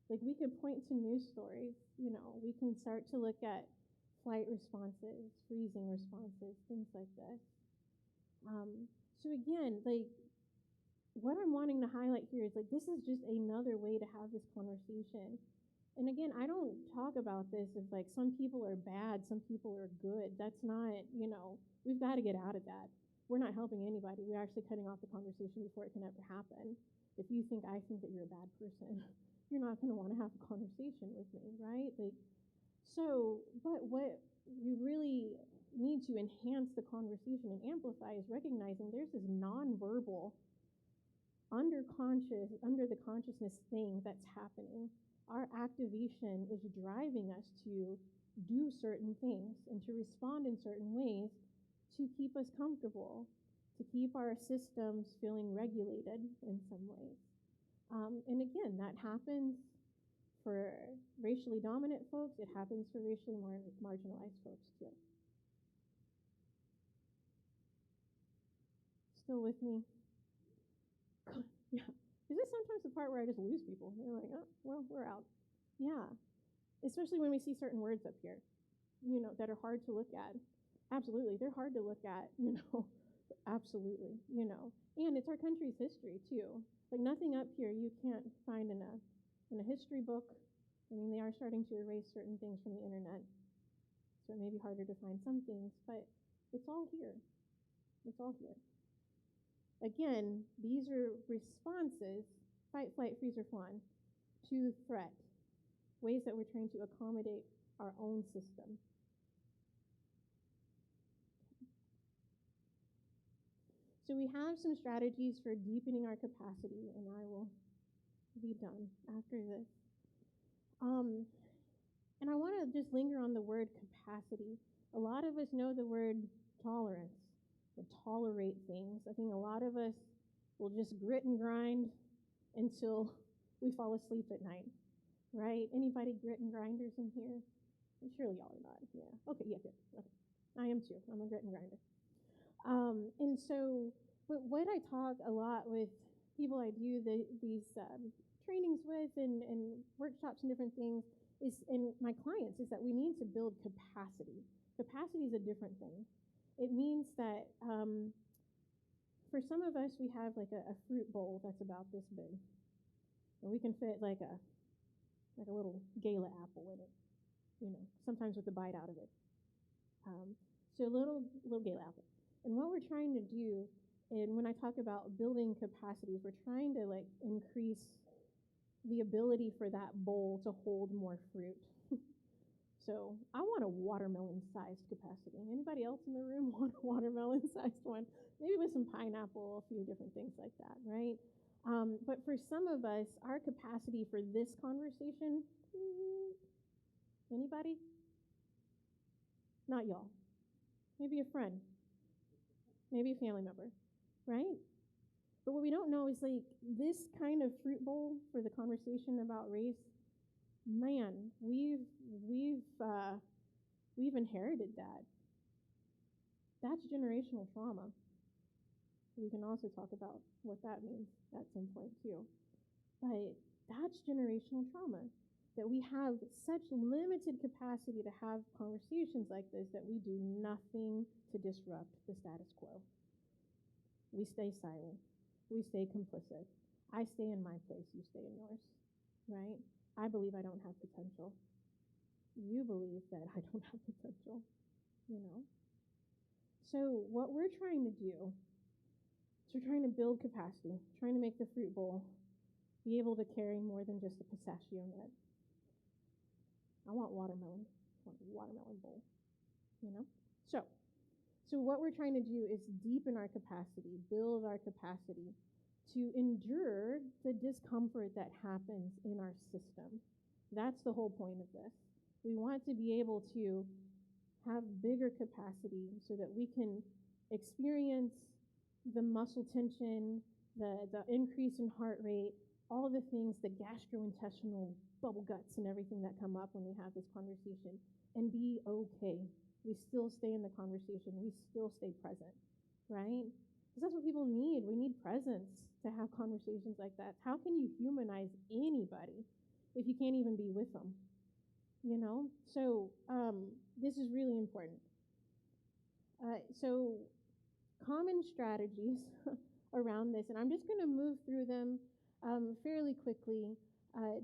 Like, we could point to news stories, we can start to look at flight responses, freezing responses, things like this. So again, what I'm wanting to highlight here is this is just another way to have this conversation. And again, I don't talk about this as some people are bad, some people are good. That's not, we've got to get out of that. We're not helping anybody. We're actually cutting off the conversation before it can ever happen. If you think I think that you're a bad person, you're not going to want to have a conversation with me, right? But what we really need to enhance the conversation and amplify is recognizing there's this nonverbal, under the consciousness thing that's happening. Our activation is driving us to do certain things and to respond in certain ways to keep us comfortable, to keep our systems feeling regulated in some ways. And again, that happens for racially dominant folks. It happens for racially marginalized folks too. Still with me? Yeah. Is this sometimes the part where I just lose people? They're like, oh, well, we're out. Yeah. Especially when we see certain words up here, that are hard to look at. Absolutely. They're hard to look at, absolutely, And it's our country's history too. Nothing up here you can't find in a history book. I mean, they are starting to erase certain things from the internet. So it may be harder to find some things, but it's all here. It's all here. Again, these are responses, fight, flight, freeze, or fawn, to threat, ways that we're trying to accommodate our own system. So we have some strategies for deepening our capacity, and I will be done after this. And I want to just linger on the word capacity. A lot of us know the word tolerance. We'll tolerate things. I think a lot of us will just grit and grind until we fall asleep at night, right? Anybody grit and grinders in here? Surely y'all are not. Yeah. Okay. Yeah. Okay. I am too. I'm a grit and grinder. But what I talk a lot with people I do these trainings with and workshops and different things and my clients is that we need to build capacity. Capacity is a different thing. It means that for some of us, we have a fruit bowl that's about this big, and we can fit like a little gala apple in it, sometimes with a bite out of it. So a little gala apple. And what we're trying to do, and when I talk about building capacities, we're trying to increase the ability for that bowl to hold more fruit. So I want a watermelon-sized capacity. Anybody else in the room want a watermelon-sized one? Maybe with some pineapple, a few different things like that, right? But for some of us, our capacity for this conversation, anybody? Not y'all. Maybe a friend. Maybe a family member, right? But what we don't know is this kind of fruit bowl for the conversation about race. Man, we've inherited that. That's generational trauma. We can also talk about what that means at some point too. But that's generational trauma. that we have such limited capacity to have conversations like this that we do nothing to disrupt the status quo. We stay silent. We stay complicit. I stay in my place, you stay in yours, right? I believe I don't have potential. You believe that I don't have potential, you know? So what we're trying to do is we're trying to build capacity, trying to make the fruit bowl be able to carry more than just a pistachio nut. I want watermelon. I want a watermelon bowl, you know? So what we're trying to do is deepen our capacity, build our capacity to endure the discomfort that happens in our system. That's the whole point of this. We want to be able to have bigger capacity so that we can experience the muscle tension, the increase in heart rate, all the things, the gastrointestinal bubble guts and everything that come up when we have this conversation, and be okay. We still stay in the conversation. We still stay present, right? Because that's what people need. We need presence to have conversations like that. How can you humanize anybody if you can't even be with them? You know? So this is really important. So common strategies around this, and I'm just going to move through them fairly quickly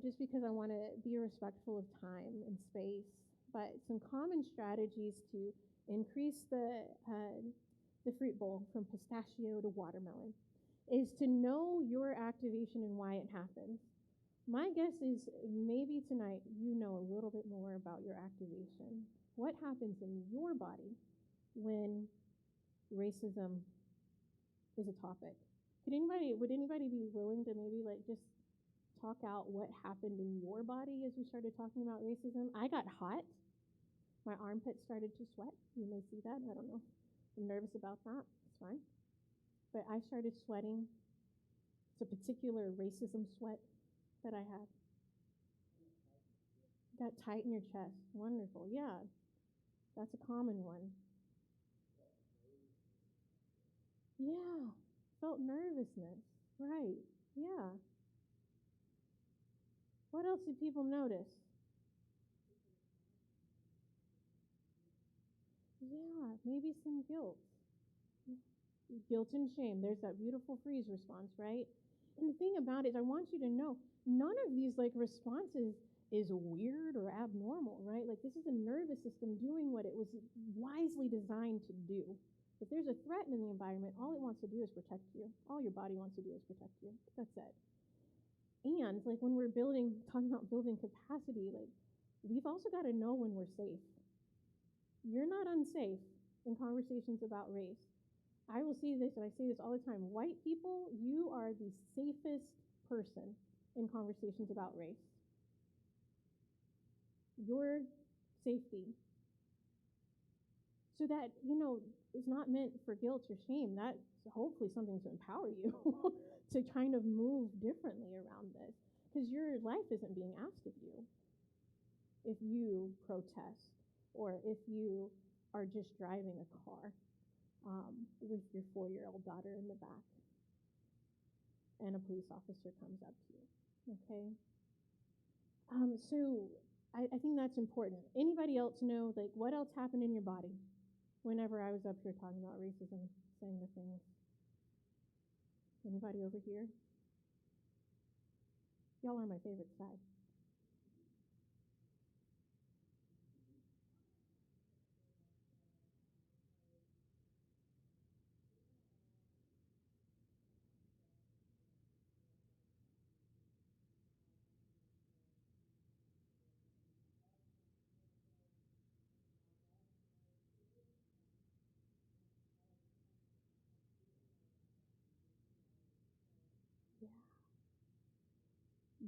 just because I want to be respectful of time and space. But some common strategies to increase the fruit bowl from pistachio to watermelon is to know your activation and why it happens. My guess is maybe tonight you know a little bit more about your activation. What happens in your body when racism is a topic? Would anybody be willing to maybe like just talk out what happened in your body as we started talking about racism? I got hot. My armpits started to sweat. You may see that. I don't know. I'm nervous about that. It's fine. But I started sweating. It's a particular racism sweat that I have. Got tight in your chest. Wonderful. Yeah. That's a common one. Yeah. Felt nervousness. Right. Yeah. What else did people notice? Yeah, maybe some guilt. Guilt and shame. There's that beautiful freeze response, right? And the thing about it is I want you to know none of these like responses is weird or abnormal, right? Like this is the nervous system doing what it was wisely designed to do. If there's a threat in the environment, all it wants to do is protect you. All your body wants to do is protect you. That's it. And like when we're talking about building capacity, like we've also got to know when we're safe. You're not unsafe in conversations about race. I will see this, and I say this all the time. White people, you are the safest person in conversations about race. Your safety. So that, is not meant for guilt or shame. That's hopefully something to empower you to kind of move differently around this. Because your life isn't being asked of you if you protest or if you are just driving a car with your 4-year-old daughter in the back and a police officer comes up to you, okay? So I think that's important. Anybody else know, like, what else happened in your body whenever I was up here talking about racism, saying the things? Anybody over here? Y'all are my favorite side.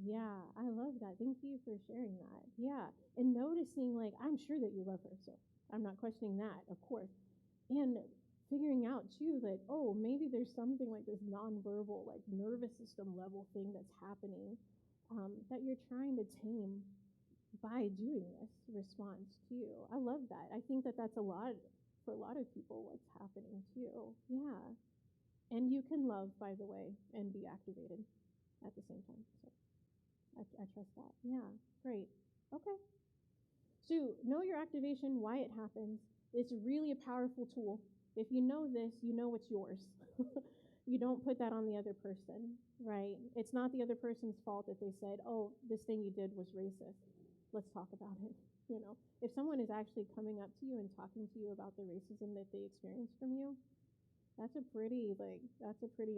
Yeah, I love that. Thank you for sharing that. Yeah, and noticing, like, I'm sure that you love her, so I'm not questioning that, of course. And figuring out, too, like, oh, maybe there's something like this nonverbal, like, nervous system level thing that's happening that you're trying to tame by doing this response, too. I love that. I think that that's a lot, for a lot of people, what's happening, too. Yeah. And you can love, by the way, and be activated at the same time, so. I trust that. Yeah, great. Okay. So know your activation, why it happens. It's really a powerful tool. If you know this, you know it's yours. You don't put that on the other person, right? It's not the other person's fault that they said, oh, this thing you did was racist. Let's talk about it. If someone is actually coming up to you and talking to you about the racism that they experienced from you, that's a pretty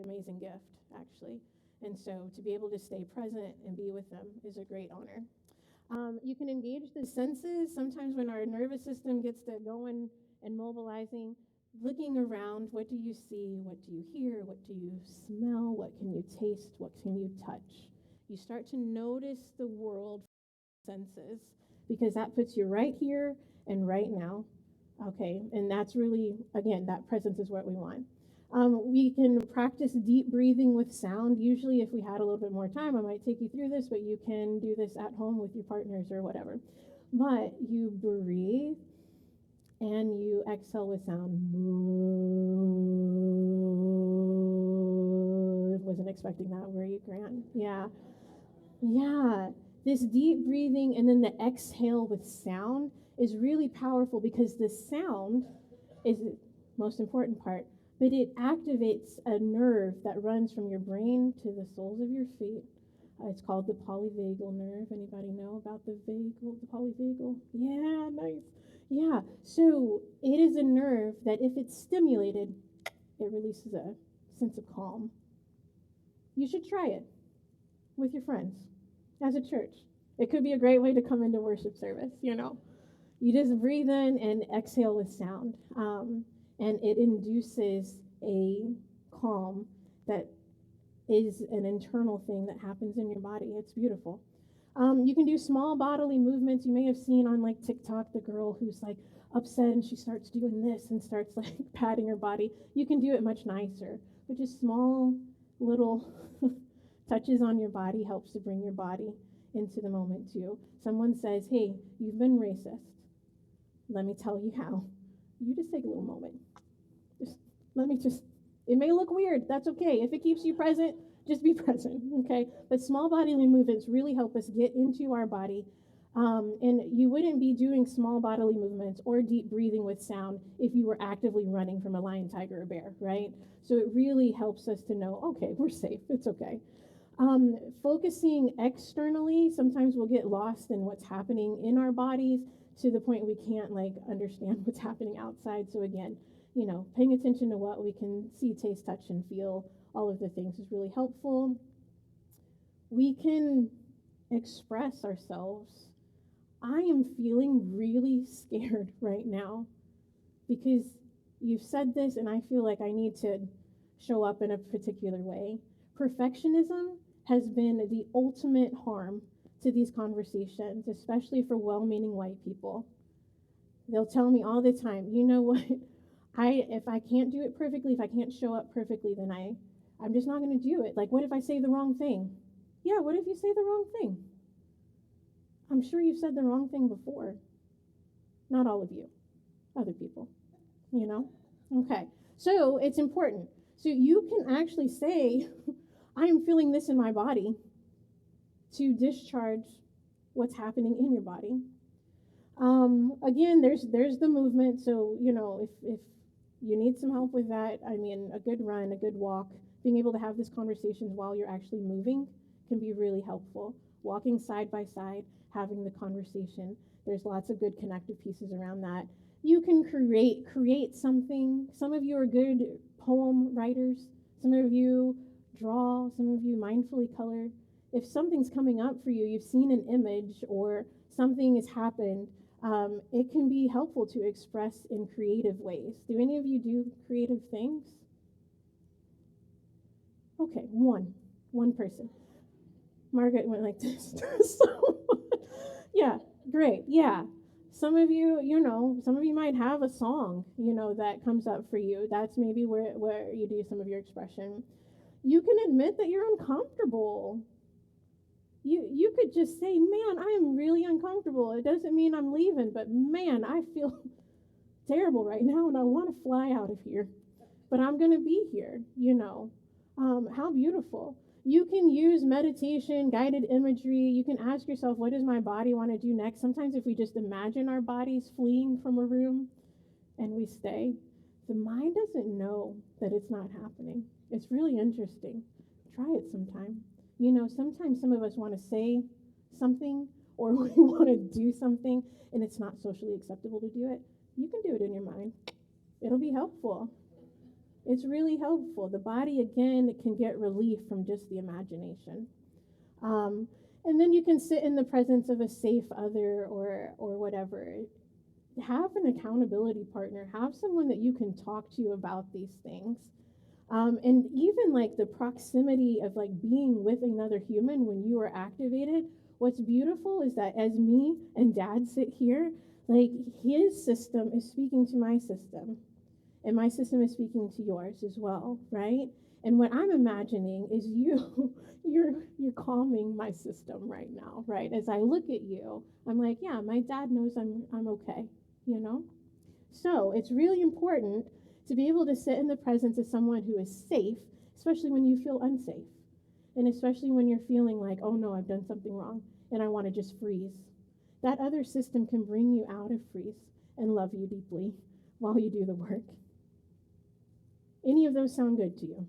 amazing gift, actually. And so to be able to stay present and be with them is a great honor. You can engage the senses. Sometimes when our nervous system gets to going and mobilizing, looking around, what do you see? What do you hear? What do you smell? What can you taste? What can you touch? You start to notice the world senses because that puts you right here and right now. Okay, and that's really, again, that presence is what we want. We can practice deep breathing with sound. Usually, if we had a little bit more time, I might take you through this, but you can do this at home with your partners or whatever. But you breathe and you exhale with sound. Wasn't expecting that, were you, Grant? Yeah. Yeah. This deep breathing and then the exhale with sound is really powerful because the sound is the most important part, but it activates a nerve that runs from your brain to the soles of your feet. It's called the polyvagal nerve. Anybody know about the polyvagal? Yeah, nice. Yeah, so it is a nerve that if it's stimulated, it releases a sense of calm. You should try it with your friends as a church. It could be a great way to come into worship service. You just breathe in and exhale with sound. And it induces a calm that is an internal thing that happens in your body. It's beautiful. You can do small bodily movements. You may have seen on like TikTok the girl who's like upset and she starts doing this and starts like patting her body. You can do it much nicer, but just small little touches on your body helps to bring your body into the moment too. Someone says, hey, you've been racist. Let me tell you how. You just take a little moment. It may look weird. That's okay. If it keeps you present, just be present, okay? But small bodily movements really help us get into our body. And you wouldn't be doing small bodily movements or deep breathing with sound if you were actively running from a lion, tiger, or bear, right? So it really helps us to know, okay, we're safe. It's okay. Focusing externally, sometimes we'll get lost in what's happening in our bodies to the point we can't like understand what's happening outside. So again, paying attention to what we can see, taste, touch, and feel, all of the things is really helpful. We can express ourselves. I am feeling really scared right now because you've said this and I feel like I need to show up in a particular way. Perfectionism has been the ultimate harm to these conversations, especially for well-meaning white people. They'll tell me all the time, you know what? If I can't do it perfectly, if I can't show up perfectly, then I'm just not going to do it. Like, what if I say the wrong thing? Yeah, what if you say the wrong thing? I'm sure you've said the wrong thing before. Not all of you, other people, Okay, so it's important. So you can actually say, I'm feeling this in my body to discharge what's happening in your body. Again, there's the movement. So, if you need some help with that, I mean, a good run, a good walk, being able to have this conversation while you're actually moving can be really helpful. Walking side by side, having the conversation. There's lots of good connective pieces around that. You can create something. Some of you are good poem writers. Some of you draw. Some of you mindfully color. If something's coming up for you, you've seen an image or something has happened, it can be helpful to express in creative ways. Do any of you do creative things? Okay, one person. Margaret went like this. So, yeah, great. Yeah. Some of you might have a song, that comes up for you. That's maybe where you do some of your expression. You can admit that you're uncomfortable. You could just say, man, I am really uncomfortable. It doesn't mean I'm leaving, but man, I feel terrible right now and I want to fly out of here. But I'm going to be here, How beautiful. You can use meditation, guided imagery. You can ask yourself, what does my body want to do next? Sometimes if we just imagine our bodies fleeing from a room and we stay, the mind doesn't know that it's not happening. It's really interesting. Try it sometime. Sometimes some of us want to say something or we want to do something and it's not socially acceptable to do it. You can do it in your mind. It'll be helpful. It's really helpful. The body, again, can get relief from just the imagination. And then you can sit in the presence of a safe other or whatever. Have an accountability partner. Have someone that you can talk to about these things. And even like the proximity of like being with another human when you are activated. What's beautiful is that as me and Dad sit here, like his system is speaking to my system. And my system is speaking to yours as well, right? And what I'm imagining is you're calming my system right now, right? As I look at you, I'm like, yeah, my dad knows I'm okay, So it's really important to be able to sit in the presence of someone who is safe, especially when you feel unsafe. And especially when you're feeling like, oh no, I've done something wrong and I want to just freeze. That other system can bring you out of freeze and love you deeply while you do the work. Any of those sound good to you?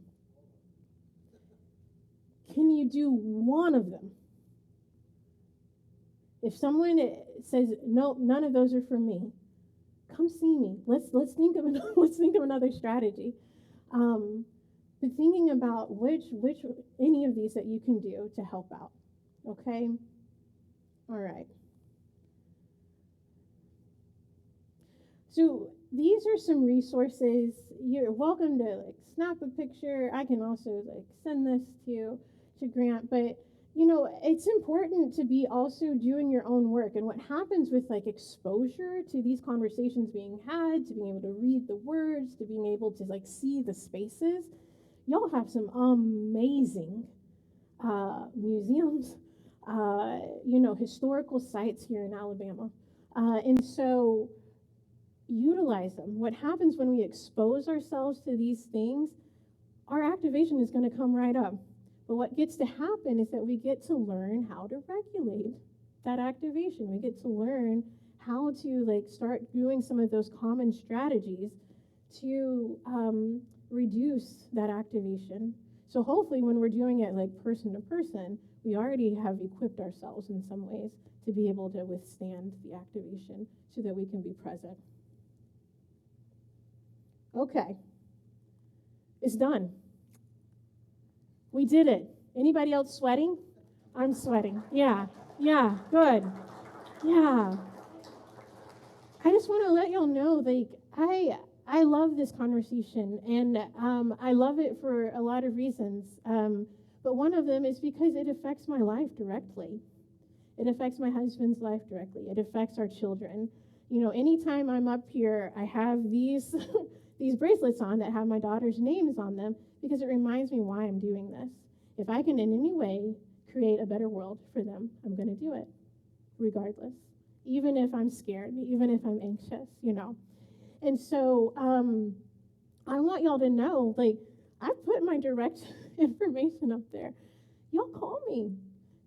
Can you do one of them? If someone says, no, none of those are for me, come see me. Let's think of another strategy. But thinking about which any of these that you can do to help out. Okay? All right. So these are some resources. You're welcome to snap a picture. I can also send this to Grant, but it's important to be also doing your own work. And what happens with exposure to these conversations being had, to being able to read the words, to being able to see the spaces, y'all have some amazing museums, historical sites here in Alabama. And so utilize them. What happens when we expose ourselves to these things, our activation is going to come right up. But what gets to happen is that we get to learn how to regulate that activation. We get to learn how to start doing some of those common strategies to reduce that activation. So hopefully when we're doing it person to person, we already have equipped ourselves in some ways to be able to withstand the activation so that we can be present. Okay, it's done. We did it. Anybody else sweating? I'm sweating. Yeah, good. Yeah. I just want to let y'all know, I love this conversation, and I love it for a lot of reasons. But one of them is because it affects my life directly. It affects my husband's life directly. It affects our children. Anytime I'm up here, I have these these bracelets on that have my daughter's names on them because it reminds me why I'm doing this. If I can in any way create a better world for them, I'm going to do it, regardless. Even if I'm scared, even if I'm anxious, And so I want y'all to know, I've put my direct information up there. Y'all call me.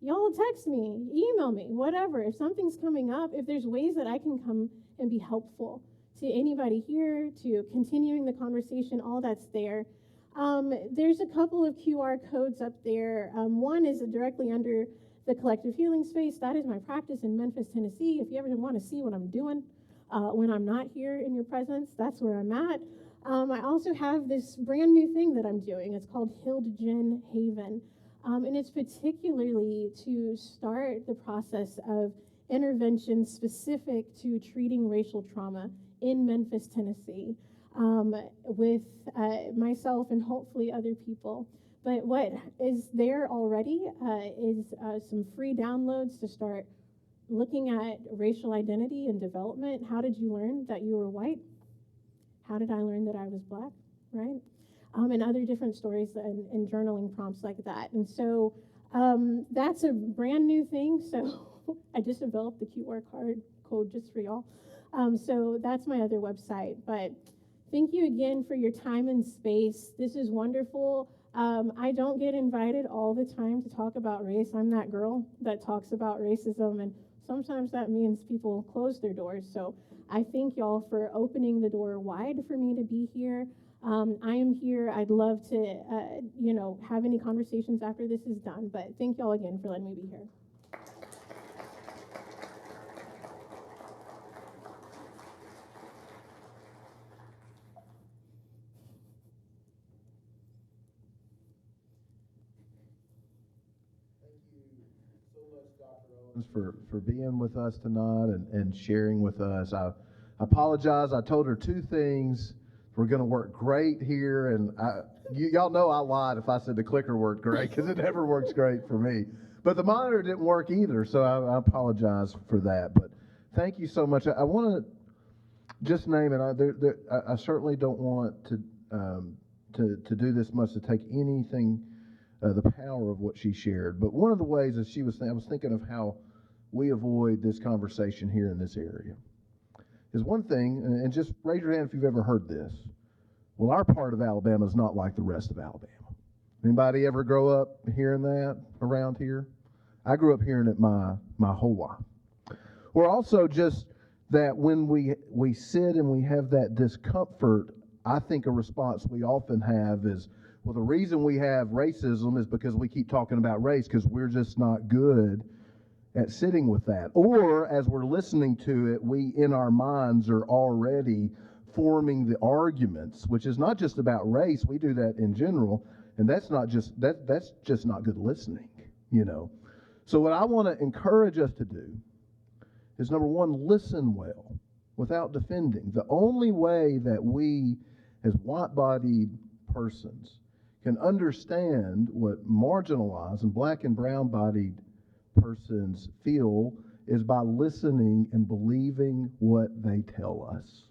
Y'all text me, email me, whatever. If something's coming up, if there's ways that I can come and be helpful to anybody here, to continuing the conversation, all that's there. There's a couple of QR codes up there. One is directly under the Collective Healing Space. That is my practice in Memphis, Tennessee. If you ever want to see what I'm doing when I'm not here in your presence, that's where I'm at. I also have this brand new thing that I'm doing. It's called Healed Gen Haven. And it's particularly to start the process of intervention specific to treating racial trauma in Memphis, Tennessee, with myself and hopefully other people. But what is there already is some free downloads to start looking at racial identity and development. How did you learn that you were white? How did I learn that I was black, right? And other different stories and journaling prompts like that. And so that's a brand new thing. So I just developed the QR code just for y'all. So that's my other website. But thank you again for your time and space. This is wonderful. I don't get invited all the time to talk about race. I'm that girl that talks about racism, and sometimes that means people close their doors. So I thank y'all for opening the door wide for me to be here. I am here. I'd love to, have any conversations after this is done, but thank y'all again for letting me be here. For being with us tonight and sharing with us. I apologize. I told her two things. We're going to work great here, and y'all know I lied if I said the clicker worked great, because it never works great for me. But the monitor didn't work either, so I apologize for that. But thank you so much. I want to just name it. I certainly don't want to do this much to take anything, the power of what she shared. But one of the ways that I was thinking of how we avoid this conversation here in this area is one thing, and just raise your hand if you've ever heard this. Well, our part of Alabama is not like the rest of Alabama. Anybody ever grow up hearing that around here? I grew up hearing it my whole life. Or also just that when we sit and we have that discomfort, I think a response we often have is, well, the reason we have racism is because we keep talking about race because we're just not good at sitting with that. Or as we're listening to it, we in our minds are already forming the arguments, which is not just about race. We do that in general, and that's just not good listening, So what I want to encourage us to do is, number one, listen well without defending. The only way that we as white-bodied persons can understand what marginalized and black and brown-bodied persons feel is by listening and believing what they tell us.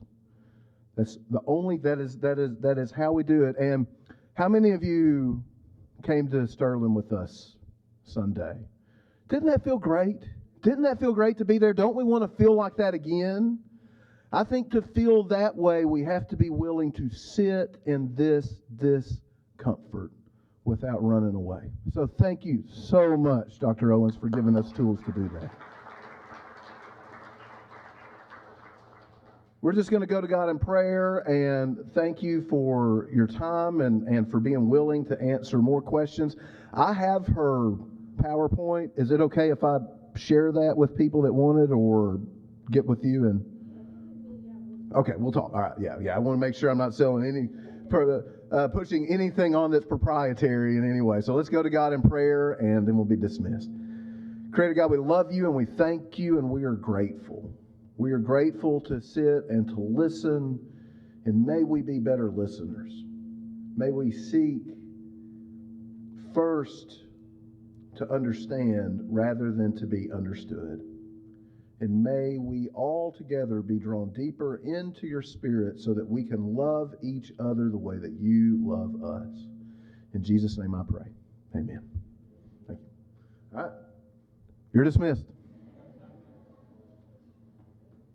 That is how we do it. And how many of you came to Sterling with us Sunday? Didn't that feel great? Didn't that feel great to be there? Don't we want to feel like that again? I think to feel that way, we have to be willing to sit in this discomfort without running away. So thank you so much, Dr. Owens, for giving us tools to do that. We're just going to go to God in prayer, and thank you for your time and for being willing to answer more questions. I have her PowerPoint. Is it okay if I share that with people that want it, or get with you and... Okay, we'll talk. All right, yeah. I want to make sure I'm not selling pushing anything on that's proprietary in any way. So let's go to God in prayer, and then we'll be dismissed. Creator God, we love you, and we thank you, and we are grateful. We are grateful to sit and to listen, and may we be better listeners. May we seek first to understand rather than to be understood. And may we all together be drawn deeper into your Spirit so that we can love each other the way that you love us. In Jesus' name I pray. Amen. Thank you. All right. You're dismissed.